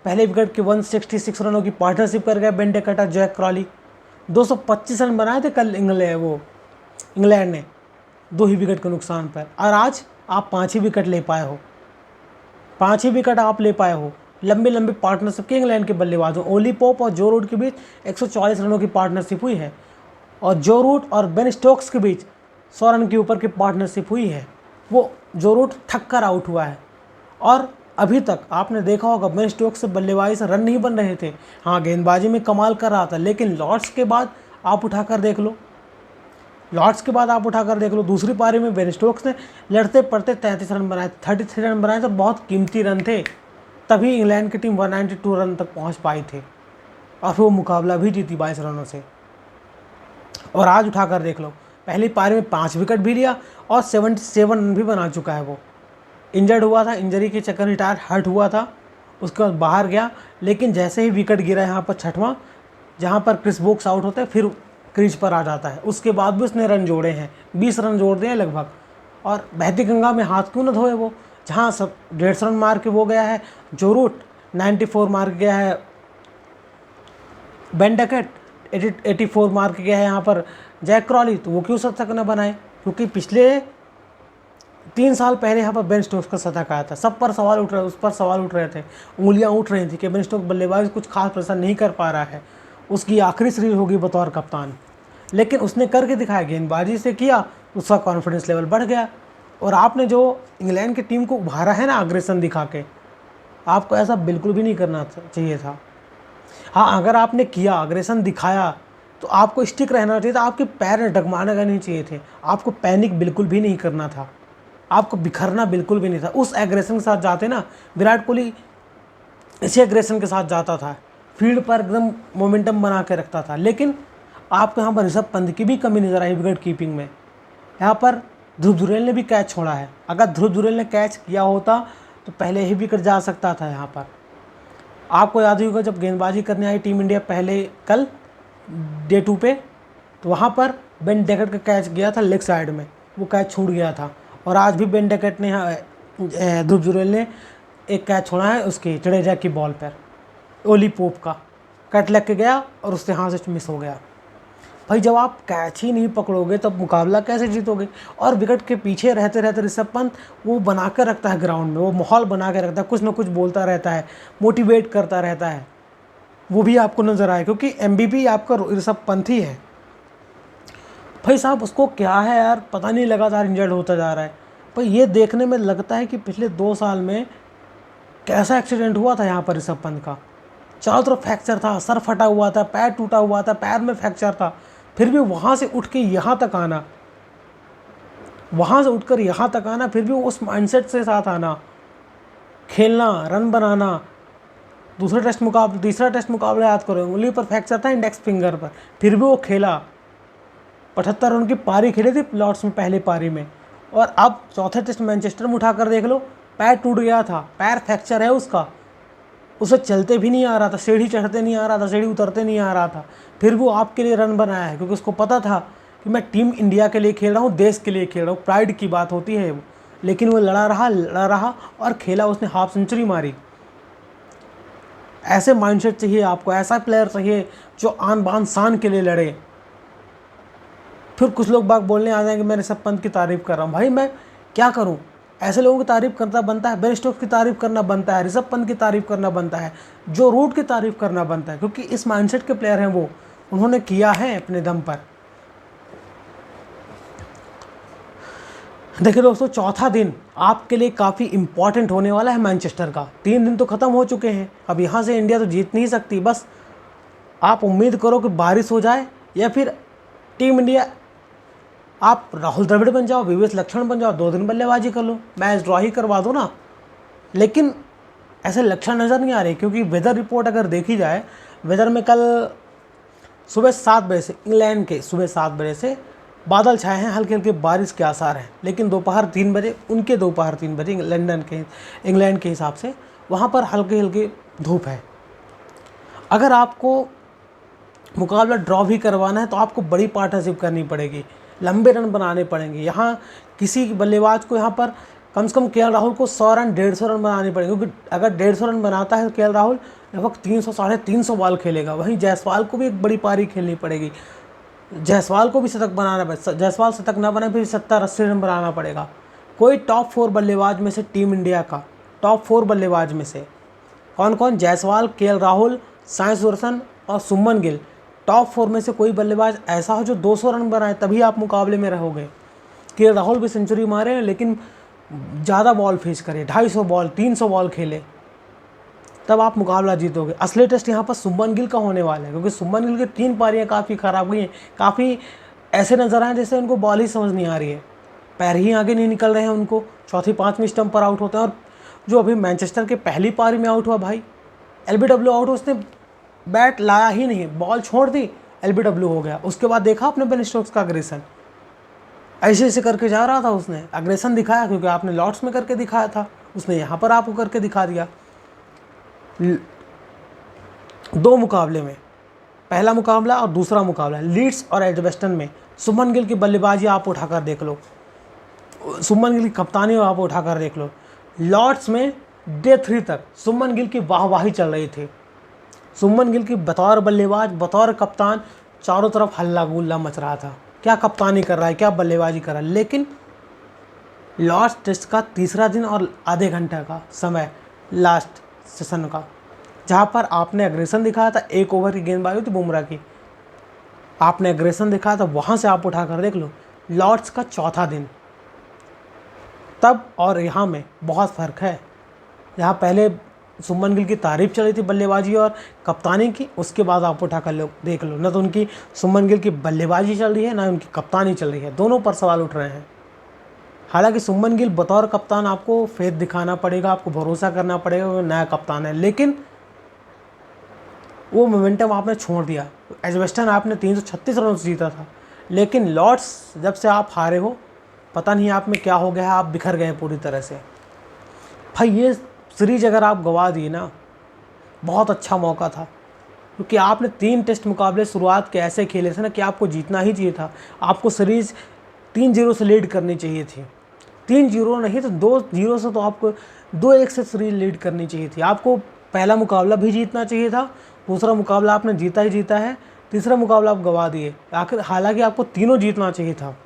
पहले विकेट के 166 रनों की पार्टनरशिप कर गए बेन डकट और जैक क्रॉली। 225 रन बनाए थे कल इंग्लैंड ने 2 ही विकेट के नुकसान पर, और आज आप 5 ही विकेट ले पाए हो। 5 ही विकेट आप ले पाए हो। लंबे पार्टनरशिप के इंग्लैंड के बल्लेबाजों ओली पोप और जो रूट के बीच 140 रनों की पार्टनरशिप हुई है, और जो रूट और बेन स्टोक्स के बीच 100 रन के ऊपर की पार्टनरशिप हुई है। वो जो रूट थक कर आउट हुआ है, और अभी तक आपने देखा होगा बेन स्टोक्स से बल्लेबाजी से रन नहीं बन रहे थे। हाँ, गेंदबाजी में कमाल कर रहा था, लेकिन लॉर्ड्स के बाद आप उठाकर देख लो, दूसरी पारी में बेन स्टोक्स ने लड़ते पड़ते 33 रन बनाए, 33 रन बनाए, तो बहुत कीमती रन थे। तभी इंग्लैंड की टीम 192 रन तक पहुंच पाई थी, और फिर वो मुकाबला भी जीती 22 रनों से। और आज उठाकर देख लो, पहली पारी में 5 विकेट भी लिया और 77 रन भी बना चुका है। वो इंजर्ड हुआ था, इंजरी के चक्कर रिटायर हर्ट हुआ था, उसके बाद बाहर गया, लेकिन जैसे ही विकेट गिरा यहाँ पर 6वां, जहाँ पर क्रिस वोक्स आउट होता है, फिर क्रीज पर आ जाता है। उसके बाद भी उसने रन जोड़े हैं, 20 रन जोड़ दिए लगभग, और बहती गंगा में हाथ क्यों ना धोए वो, जहाँ सब 150 रन मार के वो गया है। जो रूट 94 मार के गया है, बेन डकेट 84 मार के गया है यहाँ पर जैक क्रॉली, तो वो क्यों शतक न बनाए? क्योंकि पिछले 3 साल पहले यहाँ पर बेन स्टोक्स का शतक आया था। सब पर सवाल उठ रहे, उस पर सवाल उठ रहे थे, उंगलियाँ उठ रही थी कि बेन स्टोक्स बल्लेबाज कुछ खास प्रदर्शन नहीं कर पा रहा है, उसकी आखिरी सीरीज होगी बतौर कप्तान। लेकिन उसने करके दिखाया, गेंदबाजी से किया, उसका कॉन्फिडेंस लेवल बढ़ गया। और आपने जो इंग्लैंड की टीम को उभारा है ना अग्रेसन दिखा के, आपको ऐसा बिल्कुल भी नहीं करना चाहिए था। हाँ, अगर आपने किया, अग्रेसन दिखाया, तो आपको स्टिक रहना चाहिए था, आपके पैर में डगमाने का नहीं चाहिए थे, आपको पैनिक बिल्कुल भी नहीं करना था, आपको बिखरना बिल्कुल भी नहीं था। उस एग्रेशन के साथ जाते ना, विराट कोहली इसी एग्रेशन के साथ जाता था, फील्ड पर एकदम मोमेंटम बना के रखता था। लेकिन आपको यहाँ पर ऋषभ पंत की भी कमी नज़र आई विकेट कीपिंग में। यहाँ पर ध्रुव जुरैल ने भी कैच छोड़ा है, अगर ध्रुव जुरैल ने कैच किया होता तो पहले ही विकेट जा सकता था। यहाँ पर आपको याद होगा जब गेंदबाजी करने आई टीम इंडिया पहले कल डे 2 पे, तो वहाँ पर बेन डकेट का कैच गया था लेग साइड में, वो कैच छूट गया था। और आज भी बेन डकेट ने ध्रुव जुरैल ने एक कैच छोड़ा है उसकी जडेजा की बॉल पर, ओली पोप का कट लग के गया और उससे हाथ से मिस हो गया। भाई जब आप कैच ही नहीं पकड़ोगे तब मुकाबला कैसे जीतोगे? और विकेट के पीछे रहते रहते ऋषभ पंत वो बना कर रखता है ग्राउंड में, वो माहौल बना के रखता है, कुछ ना कुछ बोलता रहता है, मोटिवेट करता रहता है, वो भी आपको नज़र आए, क्योंकि MVP आपका ऋषभ पंत ही है। भाई साहब उसको क्या है यार, पता नहीं, लगातार इंजर्ड होता जा रहा है। भाई ये देखने में लगता है कि पिछले 2 साल में कैसा एक्सीडेंट हुआ था यहाँ पर ऋषभ पंत का। चारों तरफ फ्रैक्चर था, सर फटा हुआ था, पैर टूटा हुआ था, पैर में फ्रैक्चर था, फिर भी वहाँ से उठ के यहाँ तक आना, वहाँ से उठकर यहाँ तक आना, फिर भी उस माइंडसेट से साथ आना, खेलना, रन बनाना। तीसरा टेस्ट मुकाबला याद करो, उंगली पर फ्रैक्चर था, इंडेक्स फिंगर पर, फिर भी वो खेला। 75 रन की पारी खेली थी लॉर्ड्स में पहले पारी में। और अब चौथे टेस्ट मैनचेस्टर में उठाकर देख लो, पैर टूट गया था, पैर फ्रैक्चर है उसका, उसे चलते भी नहीं आ रहा था, सीढ़ी चढ़ते नहीं आ रहा था, सीढ़ी उतरते नहीं आ रहा था, फिर वो आपके लिए रन बनाया है, क्योंकि उसको पता था कि मैं टीम इंडिया के लिए खेल रहा हूँ, देश के लिए खेल रहा हूँ, प्राइड की बात होती है वो। लेकिन वो लड़ा रहा और खेला, उसने हाफ सेंचुरी मारी। ऐसे माइंडसेट चाहिए आपको, ऐसा प्लेयर चाहिए जो आन बान शान के लिए लड़े। फिर कुछ लोग बाग बोलने आ जाएंगे मैं ऋषभ पंत की तारीफ़ कर रहा हूँ। भाई मैं क्या करूँ, ऐसे लोगों की तारीफ़ करना बनता है, बेन स्टोक्स की तारीफ़ करना बनता है, ऋषभ पंत की तारीफ़ करना बनता है, जो रूट की तारीफ़ करना बनता है, क्योंकि इस माइंडसेट के प्लेयर हैं वो, उन्होंने किया है अपने दम पर। देखिए दोस्तों, चौथा दिन आपके लिए काफ़ी इंपॉर्टेंट होने वाला है मैनचेस्टर का। 3 दिन तो ख़त्म हो चुके हैं, अब यहाँ से इंडिया तो जीत नहीं सकती। बस आप उम्मीद करो कि बारिश हो जाए, या फिर टीम इंडिया आप राहुल द्रविड़ बन जाओ, VVS लक्ष्मण बन जाओ, 2 दिन बल्लेबाजी कर लो, मैच ड्रॉ ही करवा दो ना। लेकिन ऐसे लक्षण नज़र नहीं आ रहे, क्योंकि वेदर रिपोर्ट अगर देखी जाए, वेदर में कल सुबह 7 बजे से, इंग्लैंड के सुबह 7 बजे से बादल छाए हैं, हल्के हल्के बारिश के आसार हैं। लेकिन दोपहर 3 बजे, उनके दोपहर 3 बजे इंग्लैंड के हिसाब से वहाँ पर हल्के हल्के धूप है। अगर आपको मुकाबला ड्रॉ भी करवाना है तो आपको बड़ी पार्टनरशिप करनी पड़ेगी, लंबे रन बनाने पड़ेंगे। यहाँ किसी बल्लेबाज को यहाँ पर कम से कम KL राहुल को 100 रन 150 रन बनाने पड़ेंगे, क्योंकि अगर 150 रन बनाता है KL राहुल, लगभग 300 साढ़े 300 बॉल खेलेगा। वहीं जायसवाल को भी एक बड़ी पारी खेलनी पड़ेगी, जायसवाल को भी शतक बनाना पड़ेगा, जायसवाल शतक ना बने फिर 70-80 रन बनाना पड़ेगा। कोई टॉप 4 बल्लेबाज में से, टीम इंडिया का टॉप 4 बल्लेबाज में से कौन कौन, जायसवाल, KL राहुल, साई सुदर्शन और सुमन गिल, टॉप 4 में से कोई बल्लेबाज ऐसा हो जो 200 रन बनाए, तभी आप मुकाबले में रहोगे। KL राहुल भी सेंचुरी मारे, लेकिन ज़्यादा बॉल फेस करे, 250 बॉल 300 बॉल खेले, तब आप मुकाबला जीतोगे। असली टेस्ट यहाँ पर सुमन गिल का होने वाला है, क्योंकि सुमन गिल की 3 पारियाँ काफ़ी ख़राब गई हैं, काफ़ी ऐसे नज़र आए जैसे उनको बॉल ही समझ नहीं आ रही है, पैर ही आगे नहीं निकल रहे हैं उनको, चौथी 5वीं स्टंप पर आउट होते हैं। और जो अभी मैनचेस्टर के पहली पारी में आउट हुआ भाई, LBW आउट, उसने बैट लाया ही नहीं, बॉल छोड़ दी, LBW हो गया। उसके बाद देखा आपने बेन स्टोक्स का अग्रेसन, ऐसे ऐसे करके जा रहा था, उसने अग्रेसन दिखाया, क्योंकि आपने लॉर्ड्स में करके दिखाया था, उसने यहाँ पर आपको करके दिखा दिया। 2 मुकाबले में, पहला मुकाबला और दूसरा मुकाबला लीड्स और एडजबेस्टन में, सुमन गिल की बल्लेबाजी आप उठाकर देख लो, शुभमन गिल की कप्तानी आप उठाकर देख लो, लॉर्ड्स में डे 3 तक शुभमन गिल की वाहवाही चल रही थी। शुभमन गिल की बतौर बल्लेबाज, बतौर कप्तान चारों तरफ हल्ला गुल्ला मच रहा था, क्या कप्तानी कर रहा है, क्या बल्लेबाजी कर रहा है। लेकिन लॉर्ड्स टेस्ट का तीसरा दिन और आधे घंटे का समय लास्ट सेशन का, जहाँ पर आपने एग्रेशन दिखाया था, 1 ओवर की गेंदबाजी थी बुमराह की, आपने एग्रेशन दिखाया था, वहाँ से आप उठा कर देख लो लॉर्ड्स का चौथा दिन, तब और यहाँ में बहुत फ़र्क है। यहाँ पहले शुभमन गिल की तारीफ चल रही थी बल्लेबाजी और कप्तानी की, उसके बाद आप उठा कर लो देख लो, ना तो उनकी शुभमन गिल की बल्लेबाजी चल रही है, ना उनकी कप्तानी चल रही है, दोनों पर सवाल उठ रहे हैं। हालांकि शुभमन गिल बतौर कप्तान आपको फेथ दिखाना पड़ेगा, आपको भरोसा करना पड़ेगा, वो नया कप्तान है, लेकिन वो मोमेंटम आपने छोड़ दिया। एजबेस्टन आपने 336 रन से जीता था, लेकिन लॉर्ड्स जब से आप हारे हो, पता नहीं आप में क्या हो गया है, आप बिखर गए पूरी तरह से। भाई ये सीरीज अगर आप गंवा दिए ना, बहुत अच्छा मौका था, क्योंकि आपने 3 टेस्ट मुकाबले शुरुआत के ऐसे खेले थे ना कि आपको जीतना ही चाहिए था। आपको सीरीज़ 3-0 से लीड करनी चाहिए थी, 3-0 नहीं तो 2-0 से, तो आपको 2-1 से सीरीज लीड करनी चाहिए थी। आपको पहला मुकाबला भी जीतना चाहिए था, दूसरा मुकाबला आपने जीता ही जीता है, तीसरा मुकाबला आप गंवा दिए। आखिर हालांकि आपको तीनों जीतना चाहिए था,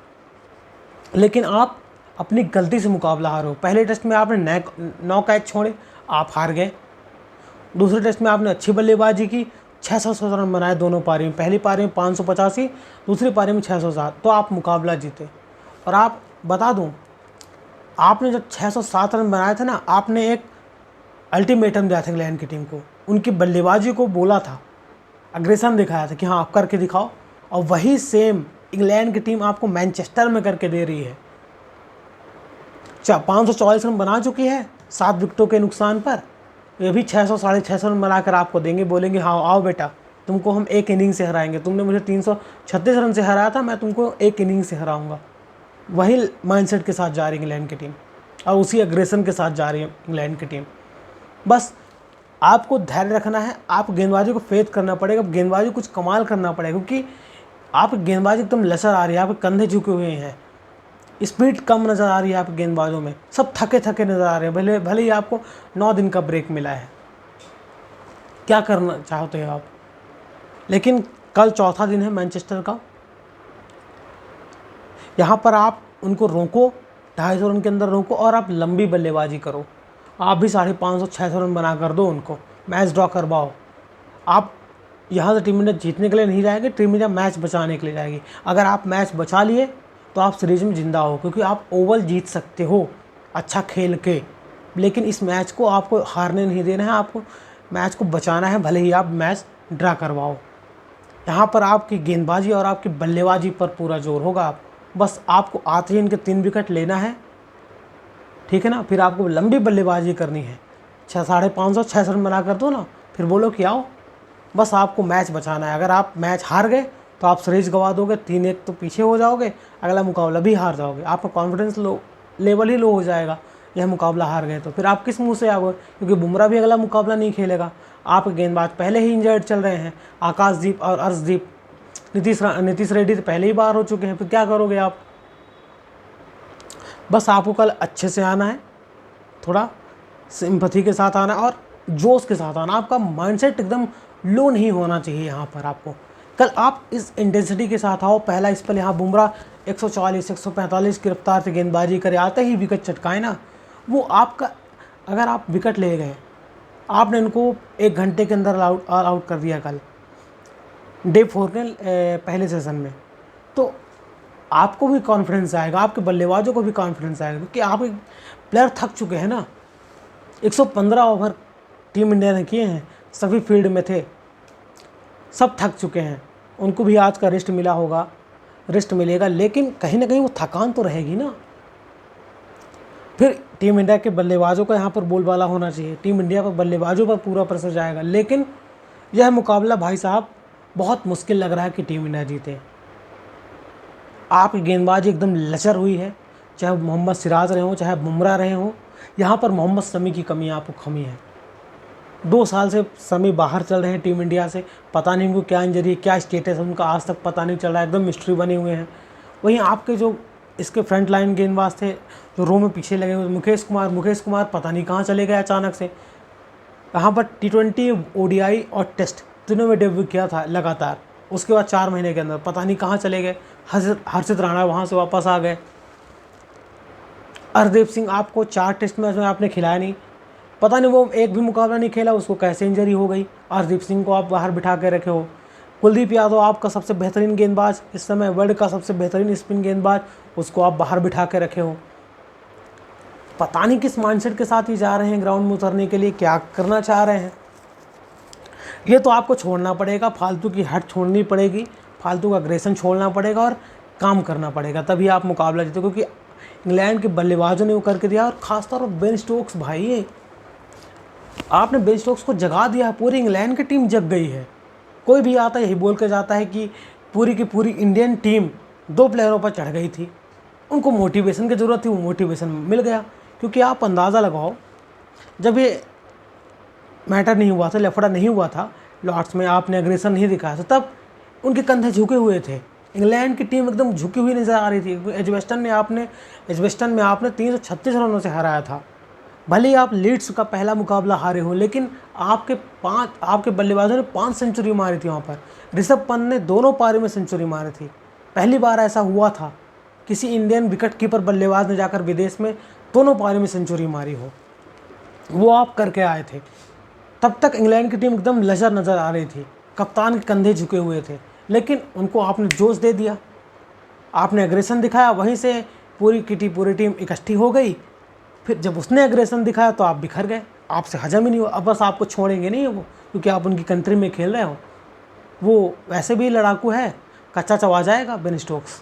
लेकिन आप अपनी गलती से मुकाबला हारे हो। पहले टेस्ट में आपने 9 कैच छोड़े, आप हार गए। दूसरे टेस्ट में आपने अच्छी बल्लेबाजी की, 607 रन बनाए दोनों पारी में, पहली पारी में 585, दूसरी पारी में 607, तो आप मुकाबला जीते। और आप बता दूं, आपने जब 607 रन बनाए थे ना, आपने एक अल्टीमेटम दिया था इंग्लैंड की टीम को, उनकी बल्लेबाजी को बोला था, अग्रेसन दिखाया था कि हाँ आप करके दिखाओ, और वही सेम इंग्लैंड की टीम आपको मैनचेस्टर में करके दे रही है। 544 रन बना चुकी है 7 विकेटों के नुकसान पर, ये भी 600 साढ़े 600 रन बनाकर आपको देंगे, बोलेंगे हाँ आओ बेटा तुमको हम एक इनिंग से हराएंगे, तुमने मुझे 336 रन से हराया था, मैं तुमको एक इनिंग से हराऊंगा। वही माइंडसेट के साथ जा रही है इंग्लैंड की टीम, और उसी एग्रेशन के साथ जा रही है इंग्लैंड की टीम। बस आपको धैर्य रखना है, आप गेंदबाजी को फेथ करना पड़ेगा, गेंदबाजी कुछ कमाल करना पड़ेगा, क्योंकि आप गेंदबाजी एकदम लचर आ रही है, आपके कंधे झुके हुए हैं, स्पीड कम नज़र आ रही है आपके गेंदबाजों में, सब थके थके नज़र आ रहे हैं। भले ही आपको 9 दिन का ब्रेक मिला है, क्या करना चाहते हो आप। लेकिन कल चौथा दिन है मैनचेस्टर का, यहाँ पर आप उनको रोको, 250 रन के अंदर रोको, और आप लंबी बल्लेबाजी करो। आप भी 550-600 रन बना कर दो, उनको मैच ड्रॉ करवाओ। आप यहाँ से टीम इंडिया जीतने के लिए नहीं जाएगी, टीम इंडिया मैच बचाने के लिए जाएगी। अगर आप मैच बचा लिए तो आप सीरीज में जिंदा हो, क्योंकि आप ओवल जीत सकते हो अच्छा खेल के, लेकिन इस मैच को आपको हारने नहीं देना है, आपको मैच को बचाना है, भले ही आप मैच ड्रा करवाओ। यहाँ पर आपकी गेंदबाजी और आपकी बल्लेबाजी पर पूरा जोर होगा। बस आपको आते ही इनके 3 विकेट लेना है, ठीक है ना, फिर आपको लंबी बल्लेबाजी करनी है, 550-600 रन बना कर दो ना, फिर बोलो कि आओ। बस आपको मैच बचाना है। अगर आप मैच हार गए तो आप सीरीज गंवा दोगे, 3-1 तो पीछे हो जाओगे, अगला मुकाबला भी हार जाओगे, आपका कॉन्फिडेंस लेवल ही लो हो जाएगा। यह मुकाबला हार गए तो फिर आप किस मुंह से आओगे, क्योंकि बुमराह भी अगला मुकाबला नहीं खेलेगा, आपके गेंदबाज पहले ही इंजर्ड चल रहे हैं, आकाशदीप और अर्शदीप, नीतीश रेड्डी तो पहले ही बाहर हो चुके हैं, फिर क्या करोगे आप। बस आपको कल अच्छे से आना है, थोड़ा सिंपैथी के साथ आना और जोश के साथ आना। आपका माइंडसेट एकदम लो नहीं होना चाहिए। यहाँ पर आपको कल आप इस इंटेंसिटी के साथ आओ। पहला स्पेल यहाँ बुमराह 140-145 की रफ्तार से गेंदबाजी करे, आते ही विकेट चटकाए ना, वो आपका, अगर आप विकेट ले गए, आपने इनको 1 घंटे के अंदर ऑल आउट कर दिया कल डे 4 के पहले सेशन में, तो आपको भी कॉन्फिडेंस आएगा, आपके बल्लेबाजों को भी कॉन्फिडेंस आएगा, क्योंकि आप प्लेयर थक चुके हैं ना। 115 ओवर टीम इंडिया ने किए हैं, सभी फील्ड में थे, सब थक चुके हैं, उनको भी आज का रेस्ट मिला होगा, रेस्ट मिलेगा, लेकिन कहीं ना कहीं वो थकान तो रहेगी ना। फिर टीम इंडिया के बल्लेबाजों का यहाँ पर बोलबाला होना चाहिए, टीम इंडिया पर बल्लेबाजों पर पूरा प्रेशर जाएगा। लेकिन यह मुकाबला भाई साहब बहुत मुश्किल लग रहा है कि टीम इंडिया जीते। आपकी गेंदबाजी एकदम लचर हुई है, चाहे मोहम्मद सिराज रहे हों, चाहे बुमराह रहे हों। यहाँ पर मोहम्मद शमी की कमी आपको खमी है। 2 साल से शमी बाहर चल रहे हैं टीम इंडिया से, पता नहीं उनको क्या इंजरी, क्या स्टेटस है उनका, आज तक पता नहीं चल रहा है, एकदम मिस्ट्री बने हुए हैं। वहीं आपके जो इसके फ्रंट लाइन गेंदबाज थे जो रो में पीछे लगे हुए। मुकेश कुमार पता नहीं कहाँ चले गए अचानक से। यहाँ पर T20 ODI और टेस्ट तीनों में डेब्यू किया था लगातार। उसके बाद 4 महीने के अंदर पता नहीं कहाँ चले गए। हर्षित राणा वहाँ से वापस आ गए। हरदीप सिंह आपको 4 टेस्ट मैच में आपने खिलाया नहीं, पता नहीं वो एक भी मुकाबला नहीं खेला, उसको कैसे इंजरी हो गई। हरदीप सिंह को आप बाहर बिठा के रखे हो। कुलदीप यादव आपका सबसे बेहतरीन गेंदबाज, इस समय वर्ल्ड का सबसे बेहतरीन स्पिन गेंदबाज, उसको आप बाहर बिठा के रखे हो। पता नहीं किस माइंडसेट के साथ ही जा रहे हैं ग्राउंड में उतरने के लिए, क्या करना चाह रहे हैं। ये तो आपको छोड़ना पड़ेगा, फालतू की हट छोड़नी पड़ेगी, फालतू का अग्रेशन छोड़ना पड़ेगा और काम करना पड़ेगा, तभी आप मुकाबला जीते। क्योंकि इंग्लैंड के बल्लेबाजों ने वो करके दिया, और ख़ासतौर पर बेन स्टोक्स, भाई आपने बेन स्टोक्स को जगा दिया। पूरी इंग्लैंड की टीम जग गई है। कोई भी आता है यही बोल के जाता है कि पूरी की पूरी इंडियन टीम 2 प्लेयरों पर चढ़ गई थी, उनको मोटिवेशन की ज़रूरत थी, वो मोटिवेशन मिल गया। क्योंकि आप अंदाज़ा लगाओ, जब ये मैटर नहीं हुआ था, लफड़ा नहीं हुआ था लॉर्ड्स में, आपने अग्रेसन नहीं दिखाया था, तब उनके कंधे झुके हुए थे। इंग्लैंड की टीम एकदम झुकी हुई नज़र आ रही थी। एजबेस्टन में आपने 336 रनों से हराया था। भले ही आप लीड्स का पहला मुकाबला हारे हो, लेकिन आपके बल्लेबाजों ने 5 सेंचुरी मारी थी वहाँ पर। ऋषभ पंत ने दोनों पारी में सेंचुरी मारी थी। पहली बार ऐसा हुआ था किसी इंडियन विकेट कीपर बल्लेबाज ने जाकर विदेश में दोनों पारी में सेंचुरी मारी हो, वो आप करके आए थे। तब तक इंग्लैंड की टीम एकदम लचर नज़र आ रही थी, कप्तान के कंधे झुके हुए थे, लेकिन उनको आपने जोश दे दिया, आपने एग्रेशन दिखाया, वहीं से पूरी टीम इकट्ठी हो गई। फिर जब उसने एग्रेशन दिखाया तो आप बिखर गए, आपसे हजम ही नहीं हुआ। अब बस आपको छोड़ेंगे नहीं वो, क्योंकि आप उनकी कंट्री में खेल रहे हो। वो वैसे भी लड़ाकू है, कच्चा चबा जाएगा बेन स्टोक्स।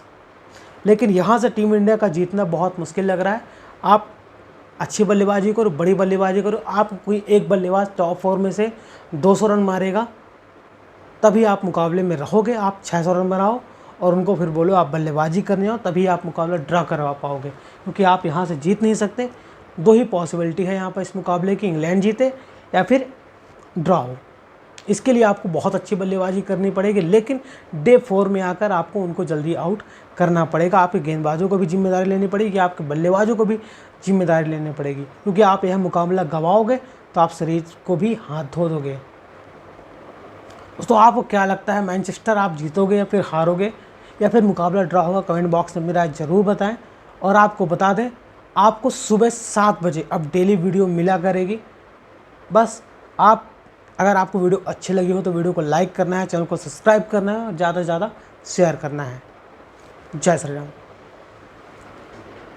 लेकिन यहाँ से टीम इंडिया का जीतना बहुत मुश्किल लग रहा है। आप अच्छी बल्लेबाजी करो, बड़ी बल्लेबाजी करो। आप कोई एक बल्लेबाज टॉप 4 में से 200 रन मारेगा, तभी आप मुकाबले में रहोगे। आप 600 रन बनाओ और उनको फिर बोलो आप बल्लेबाजी करने आओ, तभी आप मुकाबला ड्रा करवा पाओगे। क्योंकि आप यहाँ से जीत नहीं सकते। 2 ही पॉसिबिलिटी है यहाँ पर इस मुकाबले की, इंग्लैंड जीते या फिर ड्रा हो। इसके लिए आपको बहुत अच्छी बल्लेबाजी करनी पड़ेगी, लेकिन डे 4 में आकर आपको उनको जल्दी आउट करना पड़ेगा। आपके गेंदबाजों को भी जिम्मेदारी लेनी पड़ेगी, आपके बल्लेबाजों को भी जिम्मेदारी लेनी पड़ेगी। क्योंकि आप यह मुकाबला गंवाओगे तो आप सीरीज को भी हाथ धो दोगे। तो आपको क्या लगता है, मैनचेस्टर आप जीतोगे या फिर हारोगे, या फिर मुकाबला ड्रा होगा? कमेंट बॉक्स में मेरी राय ज़रूर बताएं। और आपको बता दें, आपको सुबह 7 बजे अब डेली वीडियो मिला करेगी। बस अगर आपको वीडियो अच्छी लगी हो तो वीडियो को लाइक करना है, चैनल को सब्सक्राइब करना है और ज़्यादा से ज़्यादा शेयर करना है। जय श्री राम।